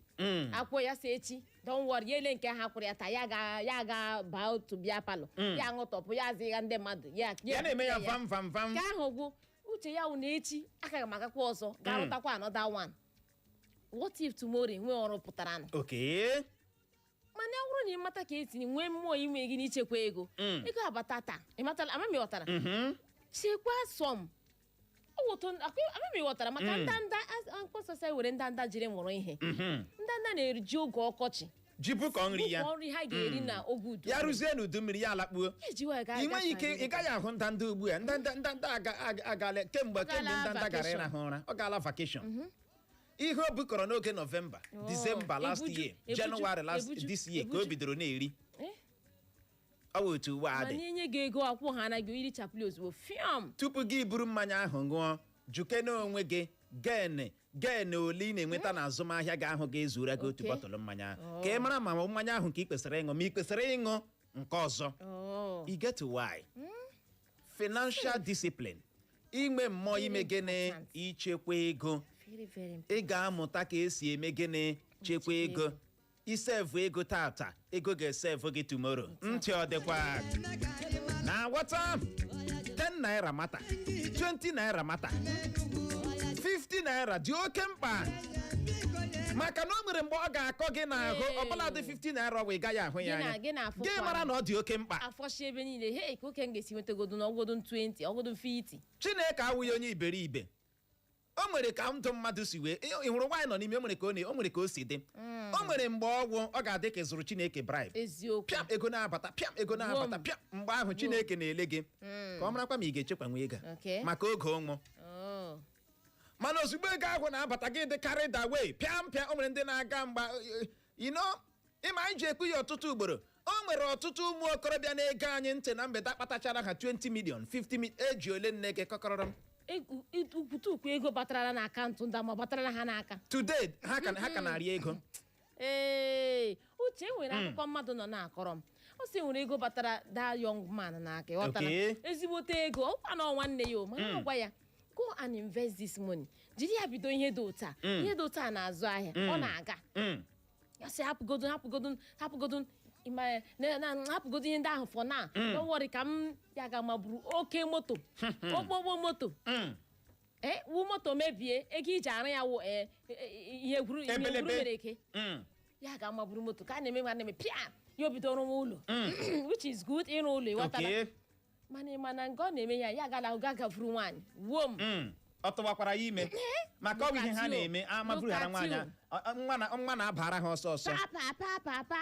akwụkwọ ya si echi don't worry ya ele nke ha kwụrụ ya taa ya ga baa otu bịa palọ ya ṅụtọpụ ya azịgha ndị mmadụ ya na-eme ya vam ka ahụ gwụ uche ya wụ na echi aka m agakwa ọzọ ga-arụtakwa another one what if tomorrow nwee ọrụ pụtara mana ọ bụrụ na ị mata ka esi nwee mmụọ ime gị n'ichekwa ego ego abata taa ịmatala amami ghọtara chekwa sọm amami ghọtara maka ndanda mkpọsọsa were ndanda jiri mụrụ ihe ndanda na-eriji oge ọkọchị jibu ka nri ya nri ha ga-eri na oge udu ya rụzie n'udu mmiri ya alakpuo ị nweghị ike ị gaghị ahụ ndanda ugbu a ndanda agala kemgbe ndanda gara ịrahụ ụra ọ gaala vacation ihe o bukọrọ n'oge November December last year January this year ka o bidoro na-eri ọ bụ otu ụwa adị enye gị ego akwụ ha anaghị iri chapli ozugbo fiam tupu gị buru mmanya ahụ ṅụọ juke n'onwe gị gen ole ị na-enweta na azụmahịa gị ahụ ga-ezuru gị otu bọtụlụ mmanya ahụ ka ị mara ma mmanya ahụ ka ị kwesịrị ịṅụ ma ị kwesịrị ịṅụ nke ọzọ you get why financial discipline inwe mmụọ ime gịnị ichekwa ego ị ga-amụta ka esi eme gịnị chekwa ego isevu ego tata ego ga-esevu gị tomorrow ntị ọ dịkwa na-aghọta 10 naira mata 20 naira mata 50 naira dị oke mkpa maka na o nwere mgbe ọ ga-akọ gị n'ahụ ọbụla dị 50 naira ọ ị gaghị ahụ ya anya gị mara na ọ dị oke mkpa afọchi ebe niile he ka oke m ga-esi nwetagodo na ọgwodo 20 ọgwodo 50 Chineke awụghị onye iberibe o nwere ka ndụ mmadụ si wee ị hụrụ nwaanyị nọ n'ime o nwere ka o si dị o nwere mgbe ọgwụ ọ ga-adị ka ịzụrụ Chineke bribe pịam ego na-abata pịam ego na-abata pịam mgbe ahụ Chineke na-ele gị ka ọ marakwa ma ị ga-echekwa nwe ego maka oge ọnwụ mana ozugbo ego ahụ na-abata gị dị carried away pịa o nwere ndị na-aga mgba ịma anyị ji ekwu ya ọtụtụ ugboro o nwere ọtụtụ ụmụ okorobịa na-ege anyị ntị na mgbede akpatachara ha 20 million 50 million eji ole nne gị kọkọrọ m ukwutukwu ego batara na akaụntụ ndị ma batara ha n'aka today ha ka na-arị ego uche nwere akụkọ mmadụ nọ na-akọrọ m o si nwere ego batara da young man n'aka ịghọtara ezigbote ego ọkwa na nwanne ya mana ọgwa ya go and invest this money jiri ya bido ihe dị otu a ihe dị otu a na-azụ ahịa ọ na-aga ya sị hapụgodo hapụgodo ihe ndị ahụ fọ na n'ọwọrị ka m ya ga maburu oke moto okpogbo moto wu moto mebie ego iji arụ ya wụ ihe gwuru mere eke ya ga maburu moto ka a na-eme ma na-eme pịa ya obido ọrụ ụlọ which is good ịrụ ụlọ ịghọtara mana nke ọ na-eme ya gafuru nwaanyị wuo m ọ tụwakwara ya ime maka ọ bụ ihe ha na-eme amaburu ha nwaanyị nwa na-abara ha ọsọ ọsọ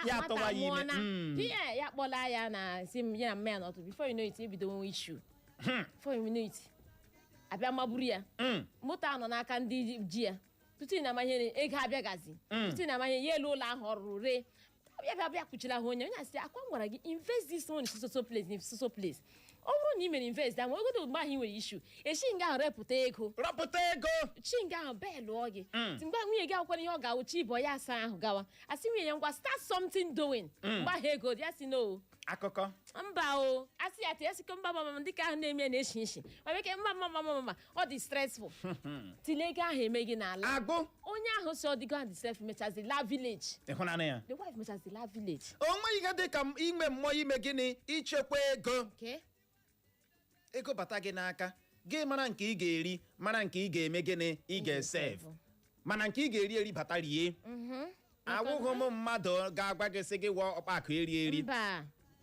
ya tụwa ya ime ya kpọla ya na si m ya na mma ya n'ọtụ before you know it ebido nwe issue before you know it abịa maburu ya moto a nọ n'aka ndị ji ya tutu na amanye ego abịagazi tutu na amanye ya elu ụlọ ahụ ọ rụrụ ree abịa kpuchila ha onye asị akwa m gwara gị invest this money so place ọ bụrụ na ị mere invest ahụ ogodo mgbe ahụ ị nwere ishu echi nga ahụ rọpụta ego chi nga ahụ bee lụọ gị mgbe nwunye gị akwụkwara ihe ọ ga-awụ chi bụ ya asa ahụ gawa asị nwunye ya ngwa start something doing mgbe ahụ ego ya si no akụkọ mba o asị ya tịa sịkọ mba dịka ahụ na-eme na-eshi nshi ma beke mma ọ dị stressful tile ego ahụ eme gị n'ala agụ onye ahụ si ọ dịgo and self mechazi la village ịhụnanya ya the wife mechazi la village o nweghị ihe dị ka ime mmụọ ime gịnị ichekwa ego ego bata gị n'aka gị mara nke ị ga-eri mara nke ị ga-eme gịnị ị ga-esave mana nke ị ga-eri bata rie awụghị m mmadụ ga-agwa gị sị gị wụọ ọkpakụ eri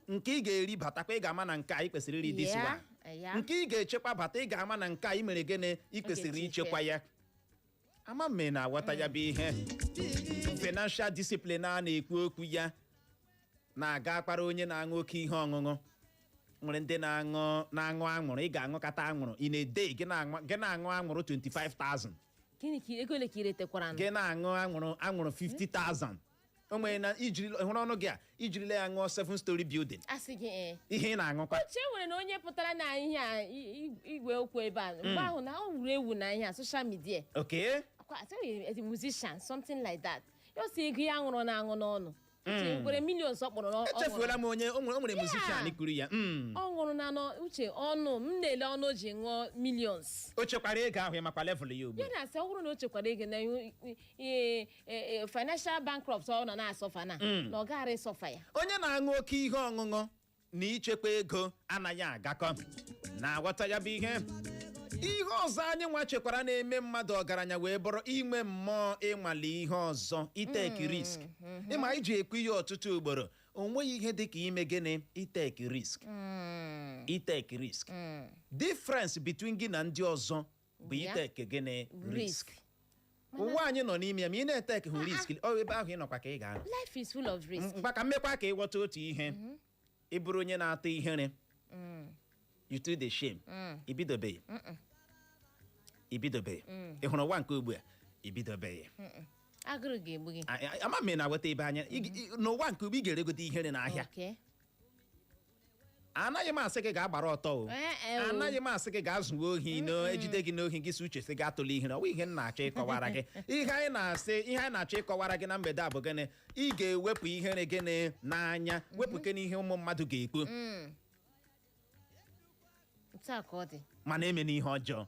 nke ị ga-eri batakwa ị ga-ama na nke a ị kwesịrị iri dịsịwa nke ị ga-echekwa bata ị ga-ama na nke a ị mere gịnị ị kwesịrị ichekwa ya ama mme na-aghọta ya bụ ihe financial discipline a na-ekwu okwu ya na-aga akpara onye na-aṅụ oke ihe ọṅụṅụ nwere ndị na-aṅụ anwụrụ ị ga-aṅụkata anwụrụ in a day gị na-aṅụ anwụrụ 25,000 ego ole ka iretekwara gị na-aṅụ anwụrụ 50,000 o nwere na hụrụ ọnụ gị a ijirila ya ṅụọ 7-story building asị gị ihe ị na-aṅụkwa uche nwere na onye pụtara na ihe a igwe okwu ebe a mgbe ahụ na ọ wuru ewu na ihe a social media musician something like that ya si ego ya ṅụrụ na-aṅụ n'ọnụ nwere millions ọ kpọrọ n'ọnụ echefuola m onye o nwere musician kwuru ya ọ ṅụrụ na uche ọnụ m na-ele ọnụ ji ṅụọ millions o chekwara ego ahụ makwa level ya ugbu ya na-asị ọ bụrụ na o chekwara ego na financial bankrupt ọ nọ na-asọfa na ọ gaghara ịsọfa ya onye na-aṅụ oke ihe ọṅụṅụ na ichekwa ego anaghị agakọ na-aghọta ya bụ ihe ọzọ anyị nwa chekwara na-eme mmadụ ọgaranya wee bụrụ inwe mmụọ ịnwale ihe ọzọ iteki risk ịma iji ekwu ihe ọtụtụ ugboro o nweghị ihe dị ka ime gịnị iteki risk difference between gị na ndị ọzọ bụ iteki gịnị risk ụwa anyị nọ n'ime ya ma ị na-eteki hụ risk ebe ahụ ị nọkwa ka ị ga-anọ life is full of risk mgba ka mmekwa ka ịghọta otu ihe ị bụrụ onye na-atụ ihere you do the shame ibidobeghị ị hụrụ ụwa nke ugbu a ibidobeghị agụrụ ga-egbu gị ama m na-aweta ebe anya n'ụwa nke ugbu ị ga-eregote ihere n'ahịa anaghị m asị gị ga-agbara ọtọ o anaghị m asị gị ga-azụwa ohi ejide gị n'ohi gị si uche sị gị atụla ihere ọ bụ ihe m na-achọ ịkọwara gị ihe anyị na-achọ ịkọwara gị na mgbede a bụ gịnị ị ga-ewepụ ihere gịnị n'anya wepụ gị n'ihe ụmụ mmadụ ga-ekwu mana eme n'ihe ọjọọ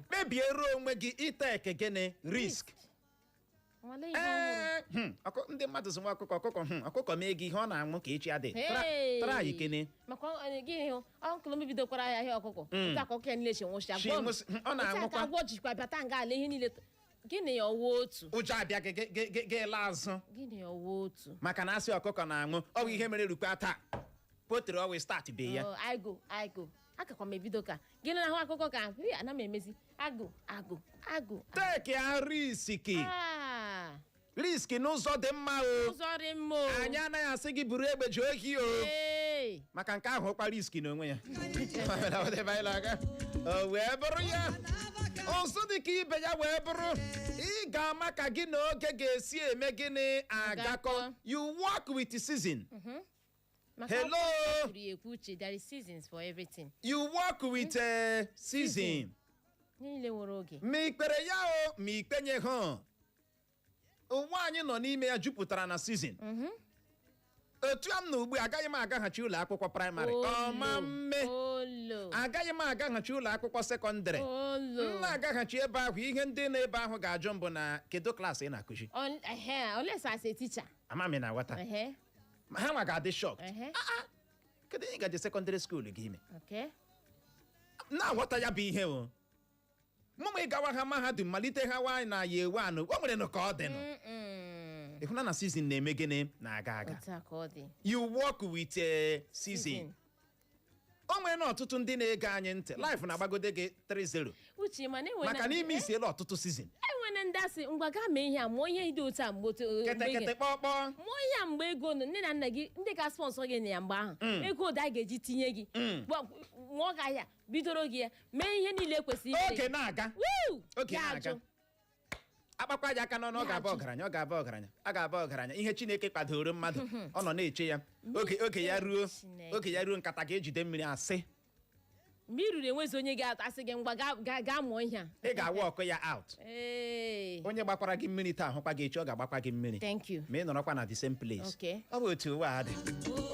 kpebiere onwe gị iteke gịnị risk ndị mmadụ zụ nwa ọkụkọ mee gị ihe ọ na-anwụ ka echi adị tara anyị kene ọnkụlụ mebidokwara ahịa ọkụkọ ọkụkọ ya niile ọ na-anwụkwa agwọ jikwa bata nga ala ihe niile gịnị ya ọwa otu ụjọ abịa ga-ele azụ gịnị ya ọwa otu maka na asị ọkụkọ na-anwụ ọ bụ ihe mere rukwa taa potere ọwụ start be ya agụ akakwa m ebido ka gịnị na ahụ akụkọ ka ana m emezi agụ teki a riski n'ụzọ dị mma o anyị anaghị asị gị buru egbe ji ohi o maka nke ahụ ọkwa riski n'onwe ya o wee bụrụ ya ọzọ dị ka ibe ya wee bụrụ ị ga-ama ka gị na oge ga-esi eme gịnị agakọ. You work with the season. Hello. There is seasons for everything. You work with a season. Niile nwere oge. Ma ikpere ya o ma ikpenye ha. Ụwa anyị nọ n'ime ya jupụtara na season. Otu am na ugbu agaghị m agaghachi ụlọ akwụkwọ praịmarị. Ọma mme. Agaghị m agaghachi ụlọ akwụkwọ sekọndịrị. M na-agaghachi ebe ahụ ihe ndị na ebe ahụ ga-ajụ mbụ na kedu klaasị ị na-akụzi. Unless as a teacher. Ama m na nghọta. Ma ha nwa ga-adị shocked. Kedu ị gaje sekọndịrị skuulu gị ime? Na-aghọta ya bụ ihe o. Mụmụ ịgawa ha mahadum malite ha nwaanyị na ya ewe anụ o nwere nụ ka ọ dị nụ. Ịhụna na season na-eme gịnị na-aga aga. You work with a season. O nwere na ọtụtụ ndị na-ege anyị ntị life na-agbagode gị 3-0 maka na ime isiela ọtụtụ season. Enwere ndị asị ngwa gaa mee ihe a mụọ ihe dị otu a kete kpọkpọ mụọ ihe a mgbe ego nne na nna gị ndị ga sponsọ gị na ya mgbe ahụ ego ụda a ga-eji tinye gị mụọ gị ahịa bidoro gị ya mee ihe niile kwesịrị oge na-aga oge na-aga akpakwa ya aka n'ọnụ ọ ga-aba ọgaranya ọ ga-aba ọgaranya a ga-aba ọgaranya ihe Chineke kpadoro mmadụ ọ nọ na-eche ya oge ya ruo nkata ga-ejide mmiri asị mgbe i ruru enwezi onye ga-asị gị ngwa gaa mụọ ihe a ị ga-awa ọkụ ya out onye gbakwara gị mmiri taa hụkwa gị echi ọ ga-agbakwa gị mmiri ma ị nọrọkwa na the same place ọ bụ otu ụwa dị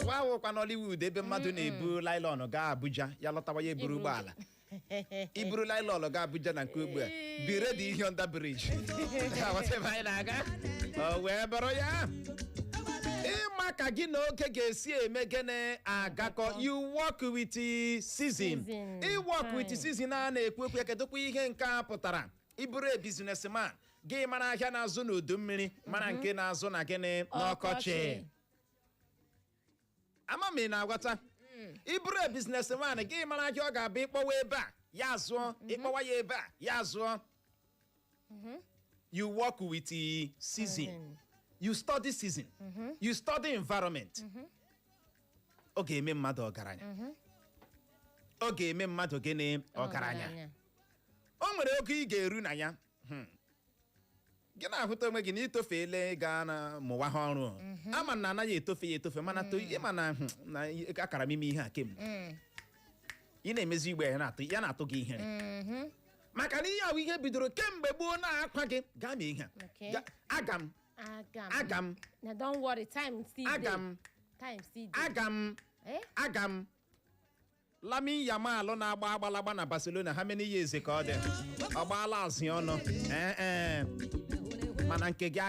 ụwa awụkwa n'Hollywood ebe mmadụ na-ebu lailọn gaa Abuja ya lọtawa ya eburu ụgbọala iburu lailọn gaa Abuja na nke ugbu a be ready ihe under bridge o wee bụrụ ya ịma ka gị na oge ga-esi eme gịnị agakọ. You work with the season. I work with the season a na-ekwu ekwu ya kedụkwa ihe nke a pụtara ịbụrụ a businessman gị mara ahịa na-azụ n'udu mmiri mara nke na-azụ na gịnị n'ọkọchị. Ama m ị na-agwata ịbụrụ a businessman gị mara ahịa ọ ga-abụ ịkpọwa ebe a ya zụọ ịkpọwa ya ebe a ya zụọ. You work with the season. You study season. You study environment. Ọ ga-eme mmadụ ọgaranya. Ọ ga-eme mmadụ gịnị ọgaranya. O nwere oge ị ga-eru na ya. Gị na-ahụta onwe gị na itofeele gaa na mụwa ha ọrụ. Ama na anaghị etofe ya etofe mana ịma na akara m ime ihe a kemgbe. Ị na-emezi igbe ya na-atụ gị ihe. Maka na ihe ahụ ihe bidoro kemgbe gboo na-akwa gị gaa mee ihe a. Agam. Now don't worry, time still Agam. Lami Yamal na-agba agbalagba na Barcelona ha many years ka ọ dị. Ọ gbaala azị ọnụ. Mana nke gị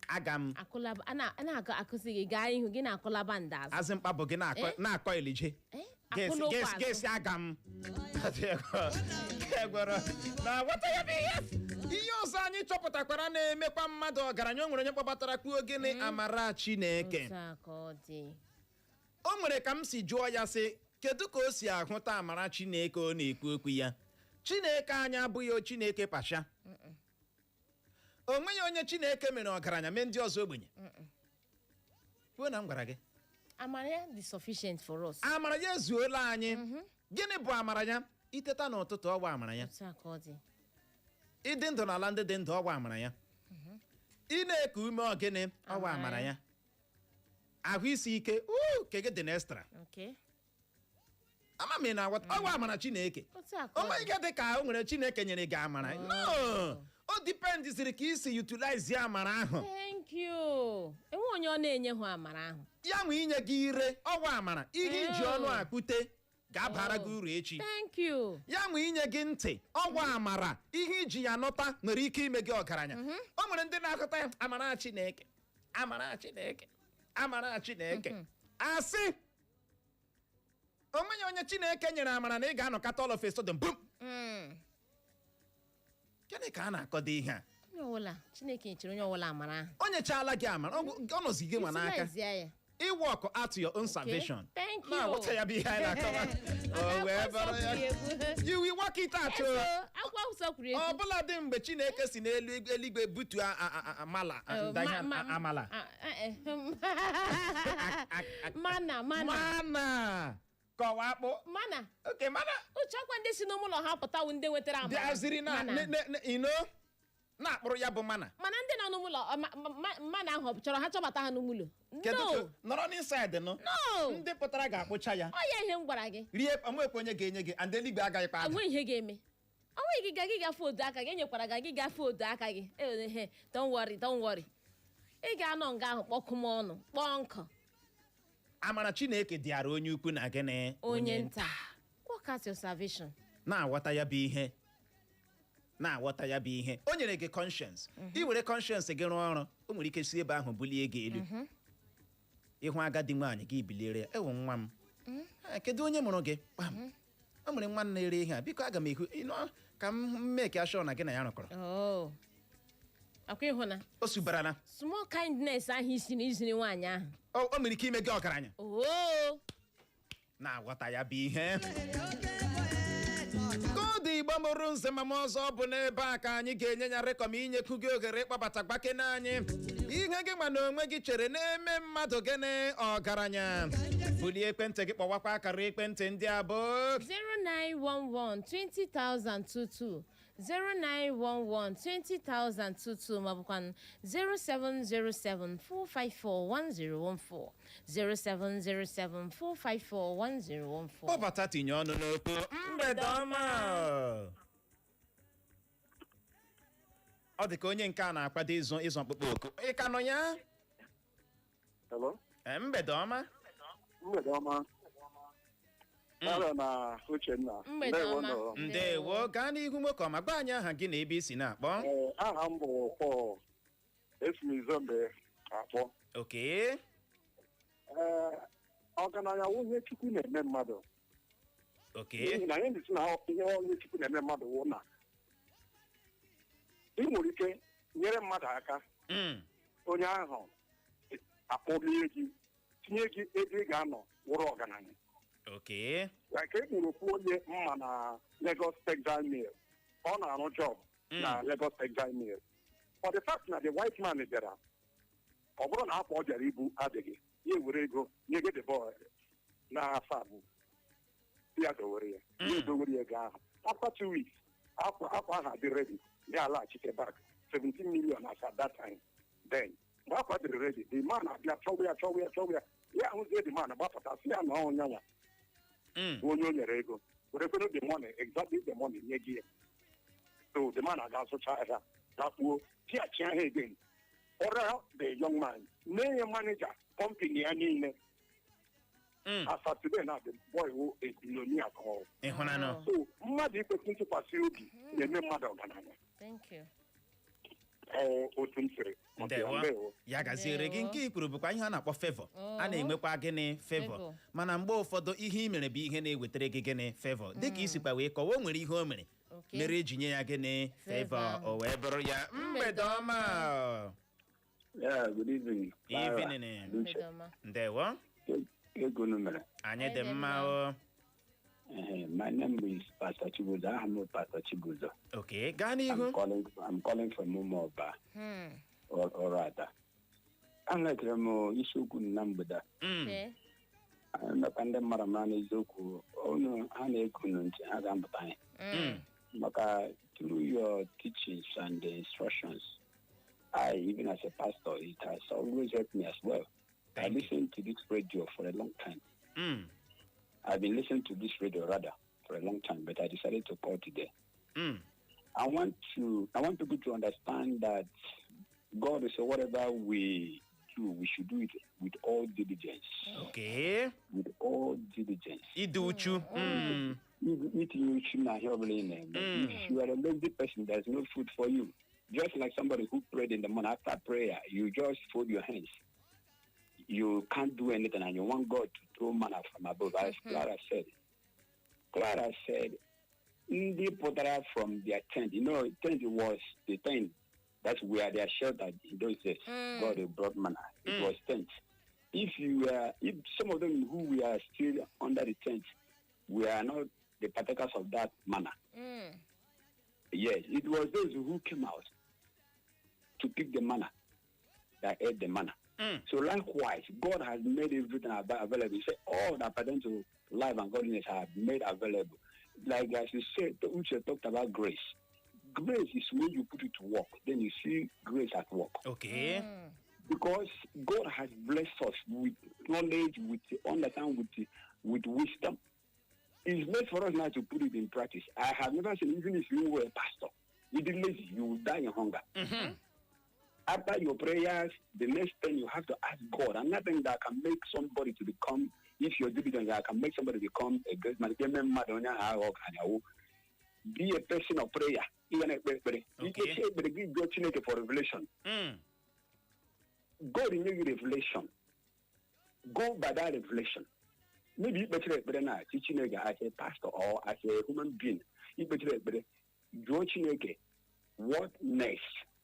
agam. Akụlaba ana akụzi gị gaa ihu gị na-akụlaba ndazụ. Azị mkpa bụ gị na-akọ elije. Gesi agam. Na wata ya bụ ihe ọzọ anyị chọpụtakwara na-emekwa mmadụ ọgaranya o nwere onye kpọbatara kwuo gịnị amara Chineke. O nwere ka m si jụọ ya sị kedu ka o si ahụta amara Chineke ọ na-ekwu okwu ya. Chineke anyị abụghị o Chineke pasha. O nweghị onye Chineke mere ọgaranya mee ndị ọzọ ogbenye. Kwuo na m gwara gị. Amara ya dị sufficient for us. Amara ya ezuola anyị. Gịnị bụ amara ya? Iteta n'ụtụtụ ọgwa amara ya. Ịdị ndụ n'ala ndị dị ndụ ọgwa amara ya. Ị na-eku ume ọgịnị ọgwa amara ya. Ahụ isi ike ke gị dị n'extra. Ama m na ọgwa amara Chineke. O nweghị ike dị ka o nwere Chineke nyere gị amara. No. O dependiziri ka isi utilize ya amara ahụ. Thank you. Enwe onye ọ na-enye hụ amara ahụ. Ya nwe inye gị ire ọgwa amara ihe iji ọnụ akpute ga-abara gị uru echi. Thank you. Ya nwe inye gị ntị ọgwa amara ihe iji ya nụta nwere ike ime gị ọgaranya. O nwere ndị na-akọta ya amara Chineke asị o nweghị onye Chineke nyere amara na ị ga-anọkọta all of a sudden boom. Gịnị ka a na-akọdo ihe a? Chineke nyere onye ọbụla amara ahụ. O nyechaala gị amara ọ nọzi gị nwa n'aka. I work out your own salvation. Thank you. Now, what are you behind that cover? You will work it out. Oh, but then, but Chineke si n'eluigwe butu amala. Mana. kọwa akpụ mana oke mana uche ọkwa ndị si n'ụlọ ha pụtawu ndị nwetara amara bịaziri na ino na-akpụrụ ya bụ mana ndị nọ n'ụlọ mana ahụ chọrọ ha chọbata ha n'ụlọ kedu nọrọ n'insaịdị nụ ndị pụtara ga-akpụcha ya ọ ya ihe m gwara gị rie onwekwe onye ga-enye gị and eluigwe agaghị pa onwe ihe ga-eme onwe gị gị gafe odo aka gị enyekwara gị gafe odo aka gị ehe don't worry ị ga-anọ nga ahụ kpọkụ m ọnụ kpọọ nkụ amara Chineke dịara onye ukwu na gịnị onye nta work out your salvation na-aghọta ya bụ ihe o nyere gị conscience ị were conscience gị rụọ ọrụ o nwere ike si ebe ahụ bulie gị elu ịhụ agadi nwaanyị gị biliere ya ewu nwa m kedu onye mụrụ gị kpam o nwere nwa na-ere ihe a biko aga m ihu ka m mee ka ashọ na gị na ya rụkọrọ akwa ịhụ na o subara na small kindness ahụ isi na iziri nwaanyị ahụ o nwere ike ime gị ọgaranya na-aghọta ya bụ ihe koodu igbo mụrụ nze ma ọzọ bụ n'ebe a ka anyị ga-enye ya rekọm inyekwu gị oghere ịkpọbata gbake n'anyị ihe gị ma na onwe gị chere na-eme mmadụ gịnị ọgaranya bulie ekwentị gị kpọwakwa akara ekwentị ndị a bụ 0911-20,022 0911-20,022 maọbụkwa 0707-454-1014 0707-454-1014 kpọbata tinye ọnụ n'okwu mgbede ọma ọ dị ka onye nke a na-akwado ịzụ mkpụkpọ oku ị ka nọ ya Hello? mgbede ọma Mgbede ọma. Ara na Uchenna. Mgbede ọma. Ndewo gaa n'ihu nwoke ọma gwa anyị aha gị na ebe isi na-akpọ Aha m bụ Paul. Esi m Izombe akpọ. oke Ọgaranya onye Chukwu na-eme mmadụ. oke N'ihi na anyị na-esi na ihe onye Chukwu na-eme mmadụ wụ na ị nwere ike nyere mmadụ aka onye ahụ akpọlie gị tinye gị ebe ị ga-anọ wụrụ ọgaranya. oke Ka e kpụrụ okwu onye mma na Lagos Textile Mill ọ na-arụ job na Lagos Textile Mill. For the fact na the white man bịara ọ bụrụ na afọ ọ bịara ibu adịghị ya ewere ego nye gị the boy na-asa abụ ya dowere ya edowere ya ego ahụ after 2 weeks akwa ahụ adị ready ya alaghachite back 17 million as at that time. Then mgbe akwa dịrị ready the man abịa chọwa ya ya ahụzie the man gbapụta si ya na ọnyanwa onye o nyere ego werekwere the money exactly the money nye gị ya. So the man aga-asụcha ahịa dakpuo tiachi ahịa again ọrịa the young man mee ya manager company ya niile as of today na the boy who a billionaire call. ịhụnanụ So mmadụ ikwesị ntụkwasị obi na-eme mmadụ ọgaranya. Thank you. Otu m sịrị ndewo ya gaziere gị nke i kwuru bụkwa ihe a na-akpọ favor a na-enwekwa gịnị favor mana mgbe ụfọdụ ihe i mere bụ ihe na-ewetara gị gịnị favor dịka isikwa wee kọwa o nwere ihe o mere mere eji nye ya gịnị favor o wee bụrụ ya mgbede ọma Yeah, good evening. evening ndewo Ego mere. anyị dị mma o My name is Pastor Chibuzo. I'm Pastor Chibuzo. okay gaa n'ihu I'm calling from Umuoba. Or rather. Anletere m isiokwu na mgbede. Maka ndị mmadụ mara n'eziokwu unu ha na-eku ntị ha ga-amụta anyị. Maka through your teachings and the instructions, I, even as a pastor, it has always helped me as well. I listened to this radio for a long time. I've been listening to this radio rather for a long time, but I decided to call today. I want people to understand that God is whatever we do, we should do it with all diligence. okay With all diligence. ịdị uchu If you are a lazy person, there's no food for you. Just like somebody who prayed in the morning, after prayer, you just fold your hands. You can't do anything, and you want God to throw manna from above. As Clara said, they put that from their tent. You know, tent was the tent. That's where they are sheltered in those days. God brought manna. It was tent. If some of them who we are still under the tent, we are not the partakers of that manna. Yes, it was those who came out to pick the manna that ate the manna. So likewise, God has made everything available. He said all that pertains to life and godliness have made available. Like as you said, Uche talked about grace. Grace is when you put it to work, then you see grace at work. Okay. Because God has blessed us with knowledge, with understanding, with wisdom. It's made for us now to put it in practice. I have never seen, even if you were a pastor, you be lazy, you will die in hunger. After your prayers, the next thing you have to ask God, and nothing that can make somebody to become, if you're diligent, that can make somebody become a great man. Be a person of prayer. Okay. For revelation. God in your revelation. Go by that revelation. Maybe better now teaching as a pastor or as a human being. What next?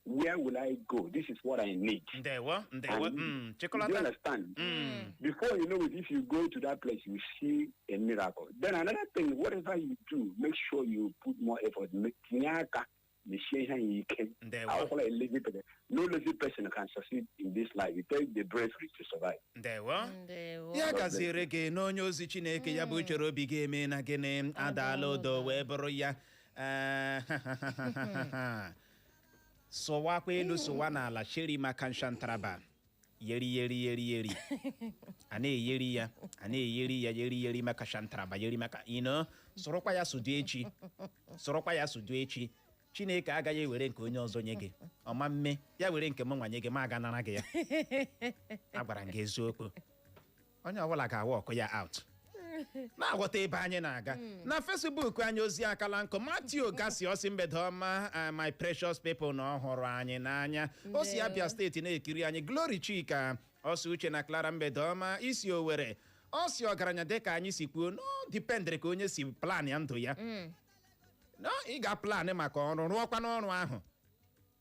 Where will I go? This is what I need. Do you understand? Before you know it, if you go to that place, you see a miracle. Then another thing, whatever you do, make sure you put more effort. No lazy person can succeed in this life. It takes the bravery to survive. Ya gaziri gị n'onye ozi Chineke ya bụ chere obi gị eme na gịnị adala odo wee bụrụ ya sụwakwa elu sụwa n'ala sheri maka nshantaraba yeri a na-eyeri ya yeri maka shantaraba yeri maka sụrụkwa ya sudu echi Chineke agaghị ewere nke onye ọzọ nye gị ọma mme ya were nke m nwanye gị ma aga nara gị ya agwara m gị eziokwu onye ọbụla ga-awa ọkụ ya out na-aghọta ebe anyị na-aga na Facebook anyị ozi akala nkụ Matthew Gasi osi mgbede ọma my precious people na ọhụrụ anyị n'anya o si Abia steeti na-ekiri anyị Glory Chika osi Uche na Clara mgbede ọma isi Owere o si ọgaranya dịka anyị si kwuo no dipendere ka onye si plan ya ndụ ya no ị ga-plan maka ọrụ rụọkwa n'ọrụ ahụ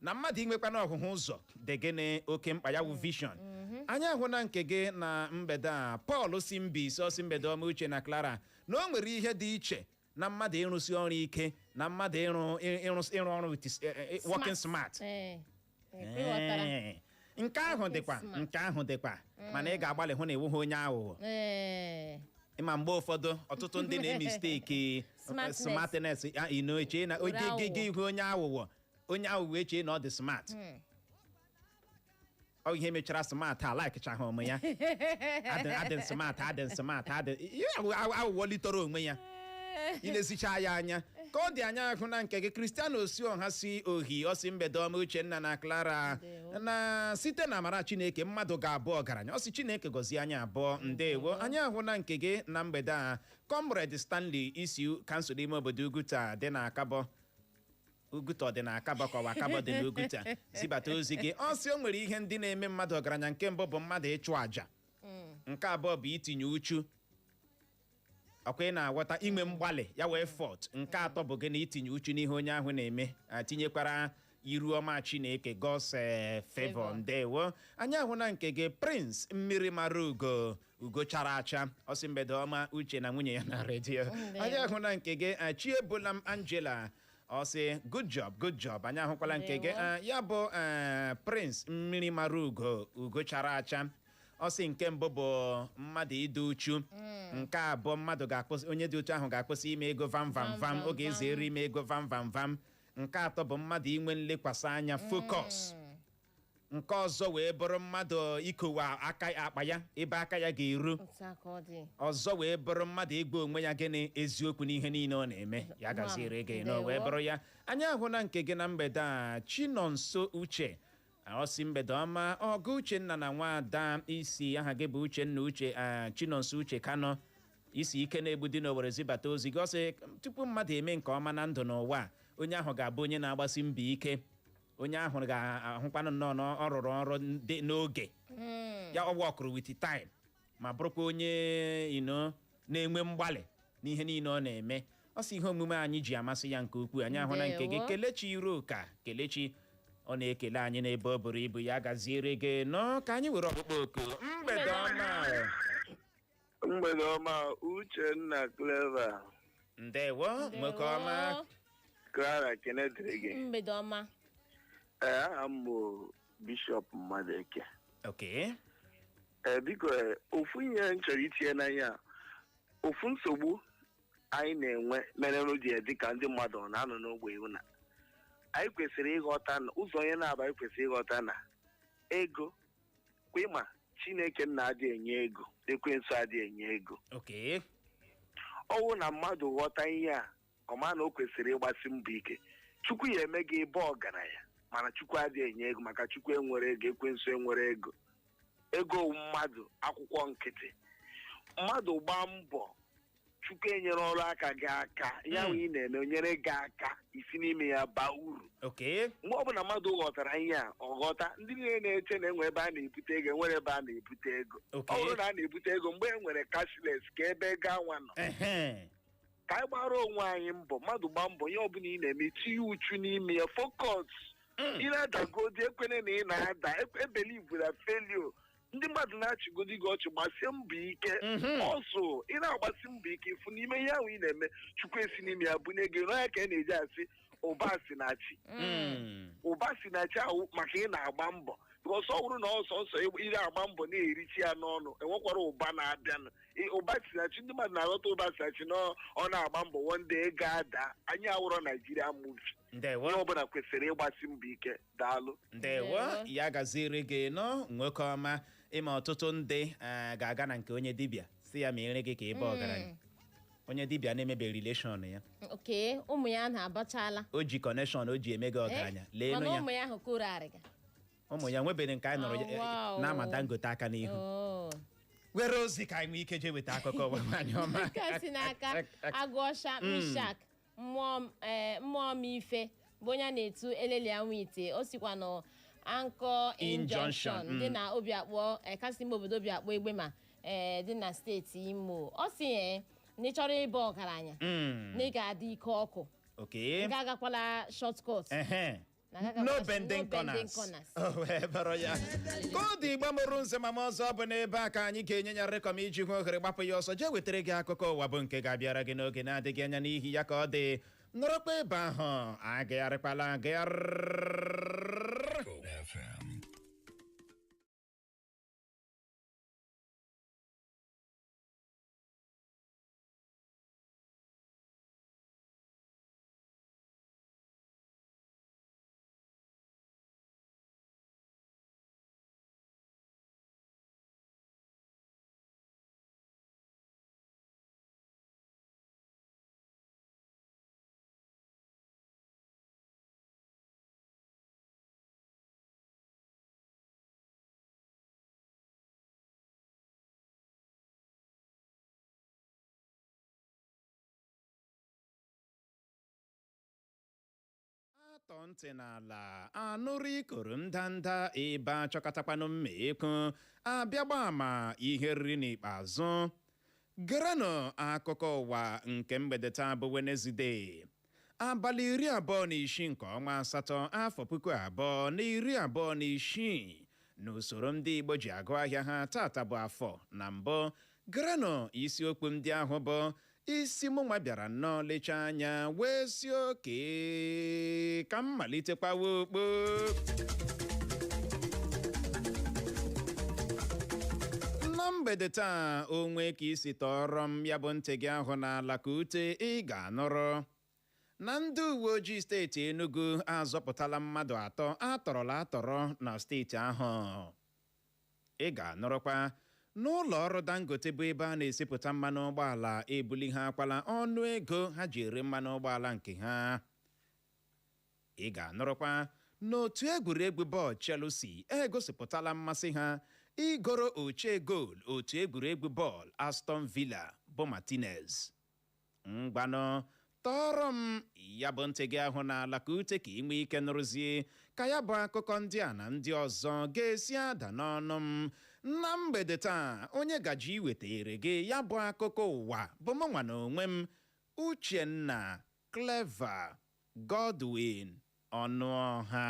na mmadụ inwekwa n'ọhụhụ ụzọ dị gịnị oke mkpa ya wụ vision anyị ahụ na nke gị na mgbede a Paul si Mbaise osi mgbede ọma Uche na Clara na o nwere ihe dị iche na mmadụ ịrụsi ọrụ ike na mmadụ ịrụ ọrụ working smart nke ahụ dịkwa mana ị ga-agbalị hụ na ịwụghị onye aghụghọ ịma mgbe ụfọdụ ọtụtụ ndị na-emisteki smartness eche na gị ihu onye aghụghọ eche na ọ dị smart ọ ihe mechara smart alaikchaghị onwe ya adị smart aghụghọ litere onwe ya ilesicha ya anya ka ọ dị anya ahụ na nke gị Cristiano Osioha si Ohi osi mgbede ọma Uchenna na Clara na site na amara Chineke mmadụ ga-abụ ọgaranya osi Chineke gọzie anyị abụọ ndewo anyị ahụ na nke gị na mgbede a Comrade Stanley isi kansụl ime obodo Uguta dị na Akabọ Uguta dị na Akabọ kọwa Akabọ dị na Uguta zibata ozi gị ọ sị o nwere ihe ndị na-eme mmadụ ọgaranya nke mbụ bụ mmadụ ịchụ àjà nke abụọ bụ itinye uchu ọkwa ị na-aghọta inwe mgbalị ya wee fọt nke atọ bụ gị na itinye uchu n'ihe onye ahụ na-eme tinyekwara iru ọma Chineke God's favor ndewo anyị ahụ na nke gị Prince mmiri mara ugo chara acha ọsị mgbede ọma Uche na nwunye ya na redio anyị ahụ na nke gị Chiebolam Angela ọsị good job anyị ahụkwala nke gị ya bụ Prince mmiri mara ugo chara acha ọsị nke mbụ bụ mmadụ ịdị uchu nke abụọ mmadụ ga-akwụsị onye dị uchu ahụ ga-akwụsị ime ego vam oge ezere ime ego vam nke atọ bụ mmadụ inwe nlekwasị anya focus nke ọzọ wee bụrụ mmadụ ikowa akpa ya ebe aka ya ga-eru ọzọ wee bụrụ mmadụ ịgba onwe ya gịnị eziokwu n'ihe niile ọ na-eme ya gaziere gị na wee bụrụ ya anyị ahụ na nke gị na mgbede a Chinonso Uche osi mgbede ọma ọgụ Uchenna na nwada isi aha gị bụ Uchenna Uche Chinonso Uche Kano isi ike na-egbu dị n'Owere zibata ozi gị ọsị tupu mmadụ eme nke ọma na ndụ n'ụwa onye ahụ ga-abụ onye na-agbasi mbọ ike onye ahụ ga-ahụkwanụ nnọọ ọ rụrụ ọrụ n'oge ya ọ wọkụrụ with time ma bụrụkwa onye na-enwe mgbalị n'ihe niile ọ na-eme ọ sị ihe omume anyị ji amasị ya nke ukwuu anyị ahụ na nke gị Kelechi Iroka Kelechi ọ na-ekele anyị n'ebe ọ bụrụ ibu ya gaziere gị nọ ka anyị were ọkpụkpọ oku mgbede ọma Uchenna Clever ndewo nwoke ọma Clara kenedịrị gị mgbede ọma aha m bụ Bishop Mmadụeke Okay. Biko ofu ihe m chọrọ itinye n'anya ofu nsogbu anyị na-enwe mere n'oge dị ka ndị mmadụ na-anọ n'ogbe iwu na anyị kwesịrị ịghọta na ụzọ onye na-aba anyị kwesịrị ịghọta na ego kwema Chineke na-adị enye ego ekwensu adị enye ego. Okay. Ọwụ na mmadụ ghọta ihe a ọma na o kwesịrị ịgbasi mbọ ike Chukwu ya eme gị ịbụ ọgaranya mana Chukwu adịghị enye ego maka Chukwu enwere ego ekwensu enwere ego. Ego mmadụ akwụkwọ nkịtị mmadụ gbaa mbọ Chukwu enyere ọrụ aka gị aka ya nwe ị na-eme onyere gị aka isi n'ime ya baa uru. Okay. Mgbe ọbụla mmadụ ghọtara ihe a ọ ghọta ndị niile na-eche na enwe ebe a na-ebute ego enwere ebe a na-ebute ego. Ọ bụrụ na a na-ebute ego mgbe e nwere cashless ka ebe ego anwa nọ ka anyị gbara onwe anyị mbọ mmadụ gbaa mbọ ihe ọbụla ị na-eme tinye uchu n'ime ya focus. Ị na-adagodi ekwene na ị na-ada ebelivu na failure. Ndị mmadụ na-achịgodi gị ọchị gbasie mbọ ike ọsọ ị na-agbasi mbọ ike ifu n'ime ihe ahụ ị na-eme Chukwu esi n'ime ya bunye gị n'ọnya ka ị na-eji asị ụba si na-achị ụba si na-achị ahụ maka ị na-agba mbọ because ọ bụrụ na ọsọ nsọ ị na-agba mbọ na-erichi ya n'ọnụ enwekwara ụba na-abịanụ ụba si na-achị ndị mmadụ na-aghọta ụba si na-achị na ọ na-agba mbọ wonde ego ada anyị awụrọ Naijiria muvi ihe ọbụla kwesịrị ịgbasi mbọ ike daalụ. Ndewo ya gaziri gị nọ nwoke ọma ịma ọtụtụ ndị ga-aga na nke onye dibịa si ya mere gị ka ịba ọgaranya onye dibịa na-emebe relation ya. Okay, ụmụ ya na-abachala O ji connection o ji eme gị ọgaranya lee ya ụmụ ya ahụ kụrụ arịga ụmụ ya nwebere nke anyị nọrọ na-ama Dangote aka n'ihu were ozi ka anyị nwee ike jee weta akụkọ ụwa nwanyị ọma si n'aka Agụọsha Mishak mmụọ m ife bụ onye na-etu eleli anwụ ite o sikwa na Anchor Injunction dị na Obiakpọ kasị ime obodo Obiakpọ egbe ma dị na steeti Imo. Ọ si na ị chọrọ ịba ọgaranya na ị ga-adị ike ọkụ ga agakwala shortcut no bending corners. Ya ka ọ dị gbamụrụ nze mama ọzọ bụ n'ebe a ka anyị ga-enye ya rekọm iji hụ ohere gbapụ ya ọsọ jee wetara gị akụkọ ụwa bụ nke ga-abịara gị n'oge na-adịghị anya n'ihi ya ka ọ dị nọrọkwa ebe ahụ agagharịkwala atọ ntị n'ala anụrụ ikoro ndanda ebe achọkatakwanụ mma ekwu abịagba ama ihe riri n'ikpeazụ gerenụ akụkọ ụwa nke mgbede taa bụ Wenesde abalị 26 nke ọnwa asatọ afọ 2026 n'usoro ndị Igbo ji agụ ahịa ha tata bụ afọ na mbụ gerenụ isiokwu ndị ahụ bụ isi mụnwa bịara nnọọ lechaa anya wee si oke ka m malitekwawa okpo na mgbede taa onwe ka isi tọrọ m ya bụ ntị gị ahụ n'ala ka ute ị ga-anụrụ na ndị uwe ojii steeti Enugu azọpụtala mmadụ 3 atọrọla atọrọ na steeti ahụ. Ị ga-anụrụkwa n'ụlọ ọrụ Dangote bụ ebe a na-esipụta mmanụ ụgbọala ebuli ha akwala ọnụ ego ha ji ere mmanụ ụgbọala nke ha. Ị ga-anụrụkwa n'otu egwuregwu bọọlụ Chelsea egosipụtala mmasị ha igoro ochie goolu otu egwuregwu bọọlụ Aston Villa bụ Martinez. Mgbanụ tọrọ m ya bụ ntị gị ahụ n'ala ka ute ka ị nwee ike nụrụzie ka ya bụ akụkọ ndị a na ndị ọzọ ga-esi ada n'ọnụ m na mgbede taa. Onye gaji iwetere gị ya bụ akụkọ ụwa bụ mụnwa na onwe m Uchenna Clever Godwin Ọnụọha.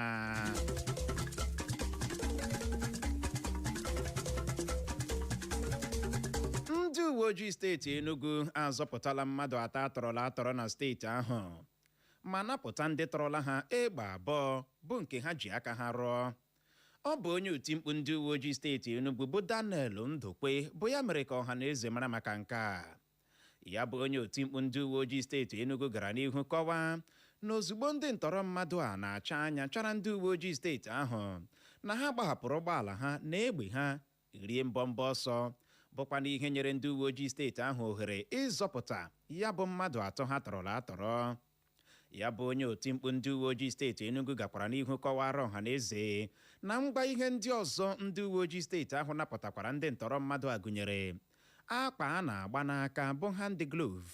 Ndị uwe ojii steeti Enugu azọpụtala mmadụ 3 atọrọla atọrọ na steeti ahụ ma napụta ndị tọrọla ha egbe 2 bụ nke ha ji aka ha rụọ. ọ bụ onye oti mkpu ndị uwe ojii steeti Enugu bụ Daniel Ndukwe bụ ya mere ka ọha na eze mara maka nke a. Ya bụ onye oti mkpu ndị uwe ojii steeti Enugu gara n'ihu kọwaa na ozugbo ndị ntọrọ mmadụ a na-acha anya chara ndị uwe ojii steeti ahụ na ha gbahapụrụ ụgbọala ha na egbe ha rie mbọmbọ ọsọ bụkwa na ihe nyere ndị uwe ojii steeti ahụ ohere ịzọpụta ya bụ mmadụ atọ ha tọrọla atọrọ. Ya bụ onye oti mkpu ndị uwe ojii steeti Enugu gakwara n'ihu kọwara ọha na eze na ngwa ihe ndị ọzọ ndị uwe ojii steeti ahụ napụtakwara ndị ntọrọ mmadụ a gụnyere akpa a na-agba n'aka bụ hand glove,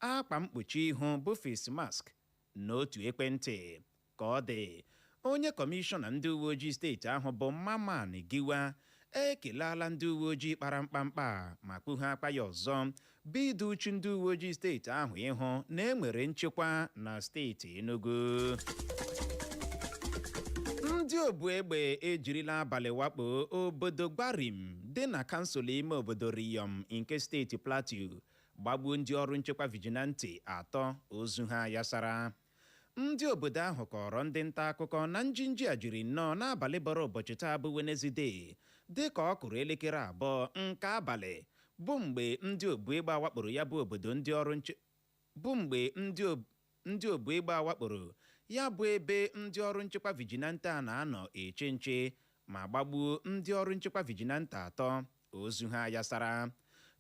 akpa mkpuchi ihu bụ face mask na otu ekwentị. Ka ọ dị, onye kọmishọna ndị uwe ojii steeti ahụ bụ Maman Giwa ekeleela ndị uwe ojii kpara mkpamkpa ma kpughe akpa ya ọzọ bụ idu uchu ndị uwe ojii steeti ahụ ịhụ na enwere nchekwa na steeti Enugu. Ndị obu egbe ejirila abalị wakpo obodo Gbarim dị na kansụl ime obodo Riyom nke steeti Plateau gbagbuo ndị ọrụ nchekwa vigilanti atọ ozu ha yasara. Ndị obodo ahụ kọrọ ndị nta akụkọ na njinji a jiri nnọọ n'abalị bọrọ ụbọchị taa bụ Wenezdee dị ka ọ kụrụ elekere 2 nke abalị bụ mgbe ndị obu egbe awakporo ya bụ obodo ndị ọrụ ndị obu egbe awakporo ya bụ ebe ndị ọrụ nchekwa vigilanti a na-anọ eche nche ma gbagbuo ndị ọrụ nchekwa vigilanti atọ ozu ha yasara.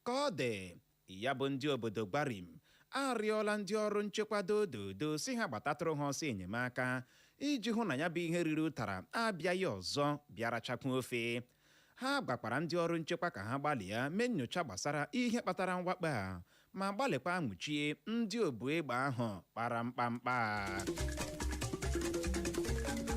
Ka ọ dị, ya bụ ndị obodo Gbarim arịọla ndị ọrụ nchekwa dododo si ha gbatatụrụ ha ọsọ enyemaka iji hụ na ya bụ ihe riri ụtara abịaghị ọzọ bịara chakwa ofe. Ha gbakwara ndị ọrụ nchekwa ka ha gbalịa mee nnyocha gbasara ihe kpatara mwakpo a ma gbalịkwa nwụchie ndị obu egbe ahụ kpara mkpamkpa.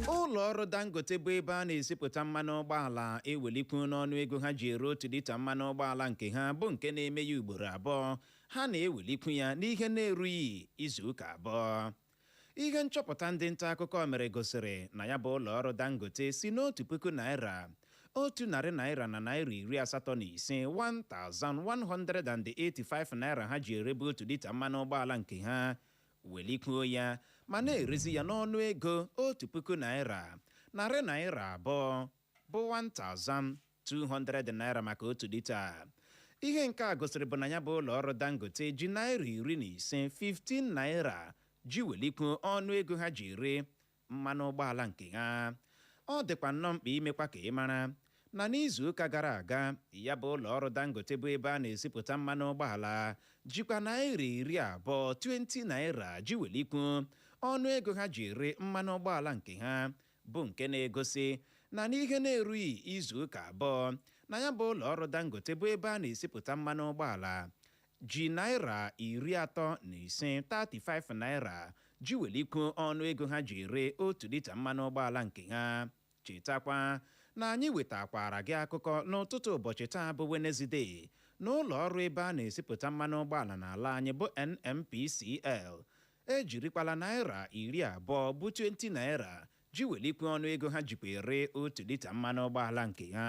Ụlọ ọrụ Dangote bụ ebe a na-esipụta mmanụ ụgbọala ewelikwu n'ọnụ ego ha ji ere 1 lita mmanụ ụgbọala nke ha bụ nke na-eme ya ugboro 2. Ha na-ewelikwu ya n'ihe na-erughị izu ụka 2. Ihe nchọpụta ndị nta akụkọ mere gosiri na ya bụ ụlọ ọrụ Dangote si n'1,000 naira, 100 naira na naira 85 1185 naira ha ji erebu 1 lita mmanụ ụgbọala nke ha welikwuo ya ma na-erezi ya n'ọnụ ego 1,000 naira, narị naira 2 bụ 1200 naira maka 1 lita. Ihe nke a gosiri bụ na ya bụ ụlọ ọrụ Dangote ji naira 15 15 naira ji welikwuo ọnụ ego ha ji ere mmanụ ụgbọala nke ha. Ọ dịkwa nnọọ mkpa imekwa ka ị mara na n'izu ụka gara aga ya bụ ụlọ ọrụ Dangote bụ ebe a na-esipụta mmanụ ụgbọala jikwa naira 20 naira ji welikwuo ọnụ ego ha ji ere mmanụ ụgbọala nke ha bụ nke na-egosi na n'ihe na-erughị izu ụka 2 na ya bụ ụlọ ọrụ Dangote bụ ebe a na-esipụta mmanụ ụgbọala ji naira 35 35 naira ji welikwuo ọnụ ego ha ji ere 1 lita mmanụ ụgbọala nke ha. Chetakwa na anyị wetakwara gị akụkọ n'ụtụtụ ụbọchị taa bụ Wenezdee na ụlọ ọrụ ebe a na-esipụta mmanụ ụgbọala n'ala anyị bụ NNPCL ejirikwala naira 20 bụ 20 naira ji welikwe ọnụ ego ha jikwa ere 1 lita mmanụ ụgbọala nke ha.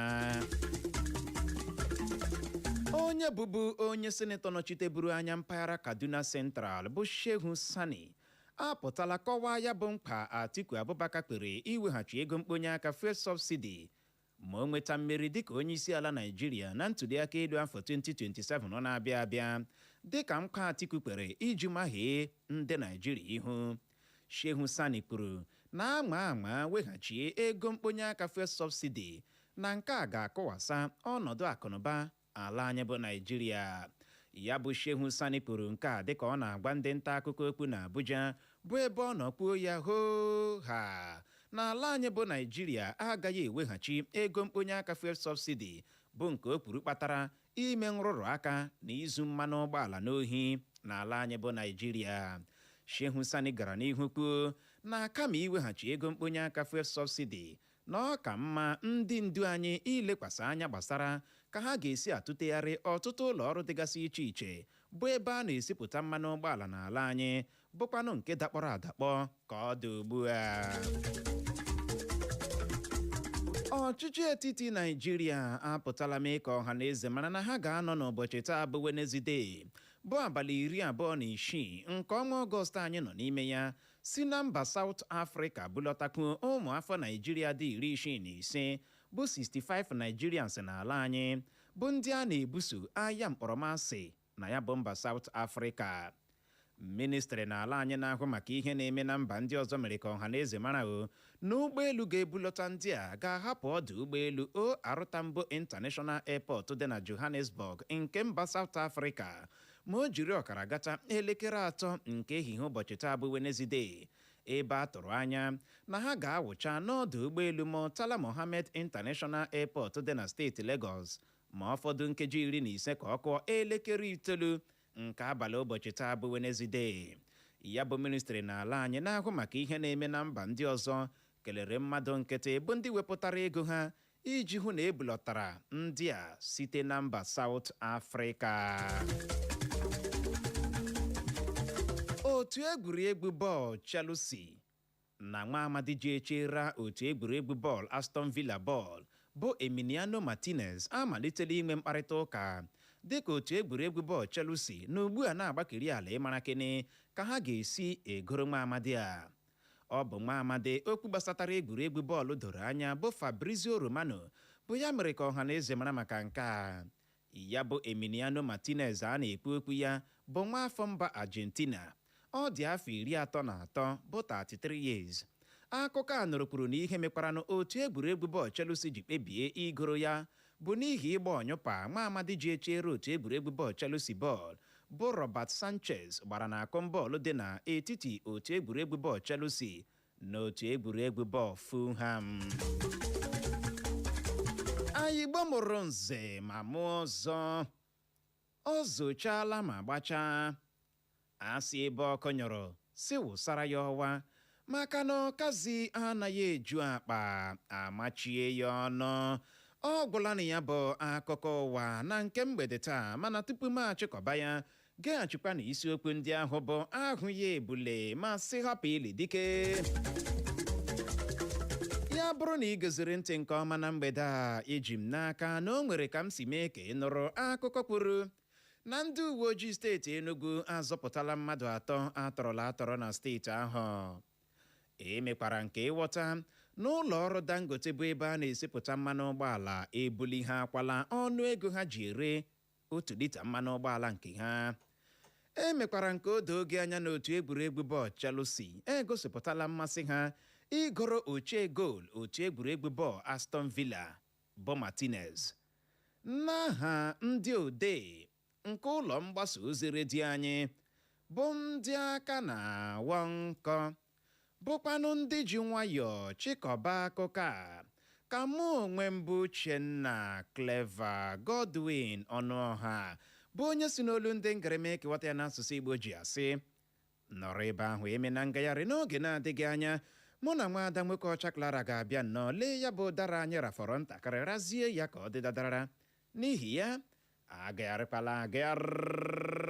Onye bụbu onye senetọ nọchiteburu anya mpaghara Kaduna Central bụ Shehu Sani apụtala kọwaa ya bụ mkpa Atiku Abubakar kpere iweghachi ego mkponye aka fuel subsidy ma o nweta mmeri dịka onye isi ala Naịjirịa na ntụliaka elu afọ 2027 ọ na-abịa abịa dịka mkpa Atiku kpere iji mahie ndị Naịjirịa ihu. Shehu Sani kwuru na ama weghachie ego mkponye aka fuel subsidy na nke a ga-akọwasa ọnọdụ akụnụba ala anyị bụ Naịjirịa. Ya bụ Shehu Sani kwuru nke a dịka ọ na-agwa ndị nta akụkọ okwu na Abuja bụ ebe ọ nọ kwuo ya hoo ha na ala anyị bụ Naịjirịa agaghị eweghachi ego mkponye aka fuel subsidy bụ nke o kwuru kpatara ime nrụrụ aka na izu mmanụ ụgbọala n'ohi n'ala anyị bụ Naịjirịa. Shehu Sani gara n'ihu kwuo na kama iweghachi ego mkponye aka fuel subsidy na ọ ka mma ndị ndu anyị ilekwasị anya gbasara ka ha ga-esi atụtegharị ọtụtụ ụlọ ọrụ dịgasị iche iche bụ ebe a na-esipụta mmanụ ụgbọala n'ala anyị bụkwanụ nke dakpọrọ adakpọ ka ọ dị ugbu a. Ọchịchị etiti Naịjirịa apụtala mee ka ọha na eze mara na ha ga-anọ n'ụbọchị taa bụ Wenezdee bụ abalị 26 nke ọnwa Ọgọst anyị nọ n'ime ya si na mba South Africa bulọtakwuo ụmụ afọ Naijiria dị 65 bụ 65 Nigerians n'ala anyị bụ ndị a na-ebuso agha mkpọrọmasị na ya bụ mba South Africa. Ministri n'ala anyị na-ahụ maka ihe na-eme na mba ndị ọzọ mere ka ọha na eze mara na ụgbọelu ga-ebulọta ndị a ga-ahapụ ọdụ ụgbọelu OR Tambo International Airport dị na Johannesburg nke mba South Africa ma o jiri ọkara gata elekere 3 nke ehihie ụbọchị taa bụ Wednesday, ebe a tụrụ anya na ha ga-awụcha n'ọdụ ụgbọelu Murtala Mohammed International Airport dị na steeti Lagos ma ọ fọdụ nkeji 15 ka ọ kụọ elekere 9 nke abalị ụbọchị taa bụ Wednesday. Ya bụ ministri n'ala anyị na-ahụ maka ihe na-eme na mba ndị ọzọ kelere mmadụ nkịtị bụ ndị wepụtara ego ha iji hụ na ebulọtara ndị a site na mba South Africa. Otu egwuregwu bọọlụ Chelsea na nwa amadi ji echera otu egwuregwu bọọlụ Aston Villa bọọlụ bụ Emiliano Martinez amalitela inwe mkparịta ụka dịka otu egwuregwu bọọlụ Chelsea na ugbu a na-agbakiri ala ịmara kene ka ha ga-esi egoro nwa amadi a. Ọ bụ nwa amadi okwu gbasatara egwuregwu bọọlụ doro anya bụ Fabrizio Romano bụ ya mere ka ọha na eze mara maka nke a. Ya bụ Emiliano Martinez a na-ekwu okwu ya bụ nwa afọ mba Argentina. Ọ dị afọ 33 bụ 33 years. Akụkọ a nụrụkwuru na ihe mekwara n'otu egwuregwu bọọlụ Chelsea ji kpebie igoro ya bụ n'ihi ịgba ọnyụpa nwa amadi ji echere otu egwuregwu bọọlụ Chelsea bọọlụ bụ Robert Sanchez gbara na akọmbọọlụ dị n'etiti otu egwuregwu bọọlụ Chelsea na otu egwuregwu bọọlụ Fulham. Ayigbo mụrụ nze ma mụọ ọzọ, ọ zochala ma gbachaa. Asị ebe ọkụ nyụrụ si wụsara ya ọwa maka na ọkazi anaghị eju akpa amachie ya ọnụ. Ọ gwụla na ya bụ akụkọ ụwa na nke mgbede taa, mana tupu m achịkọba ya gaghachikwa na isiokwu ndị ahụ bụ ahụ ya ebule ma sị hapụ ili dike. Ya bụrụ na ị goziri ntị nke ọma na mgbede a, eji m n'aka na o nwere ka m si mee ka ị nụrụ akụkọ kwuru na ndị uwe ojii steeti Enugu azọpụtala mmadụ 3 atọrọla atọrọ na steeti ahụ. Emekwara nke ịghọta n'ụlọ ọrụ Dangote bụ ebe a na-esepụta mmanụ ụgbọala ebuli ha akwala ọnụ ego ha ji ere 1 lita mmanụ ụgbọala nke ha. Emekwara nke odo oge anya n'otu egwuregwu bọọlụ Chelsea egosipụtala mmasị ha igoro ochie goolu otu egwuregwu bọọlụ Aston Villa bụ Martinez. N'aha ndị odee nke ụlọ mgbasa ozi redio anyị bụ ndị aka na-awa nkọ bụkwanụ ndị ji nwayọọ chịkọba akụkọ a ka mụ onwe m bụ Uchenna Clever Godwin Ọnụọha bụ onye si n'olu ndị ngareme kewata ya n'asụsụ Igbo ji asị nọrọ ebe ahụ eme na ngagharị n'oge na-adịghị anya mụ na nwaada nwoke ọcha Clara ga-abịa nnọọ lee ya bụ ụdara anyị rafọrọ ntakịrị razie ya ka ọ dị dadara n'ihi ya agagharịkwala agagharị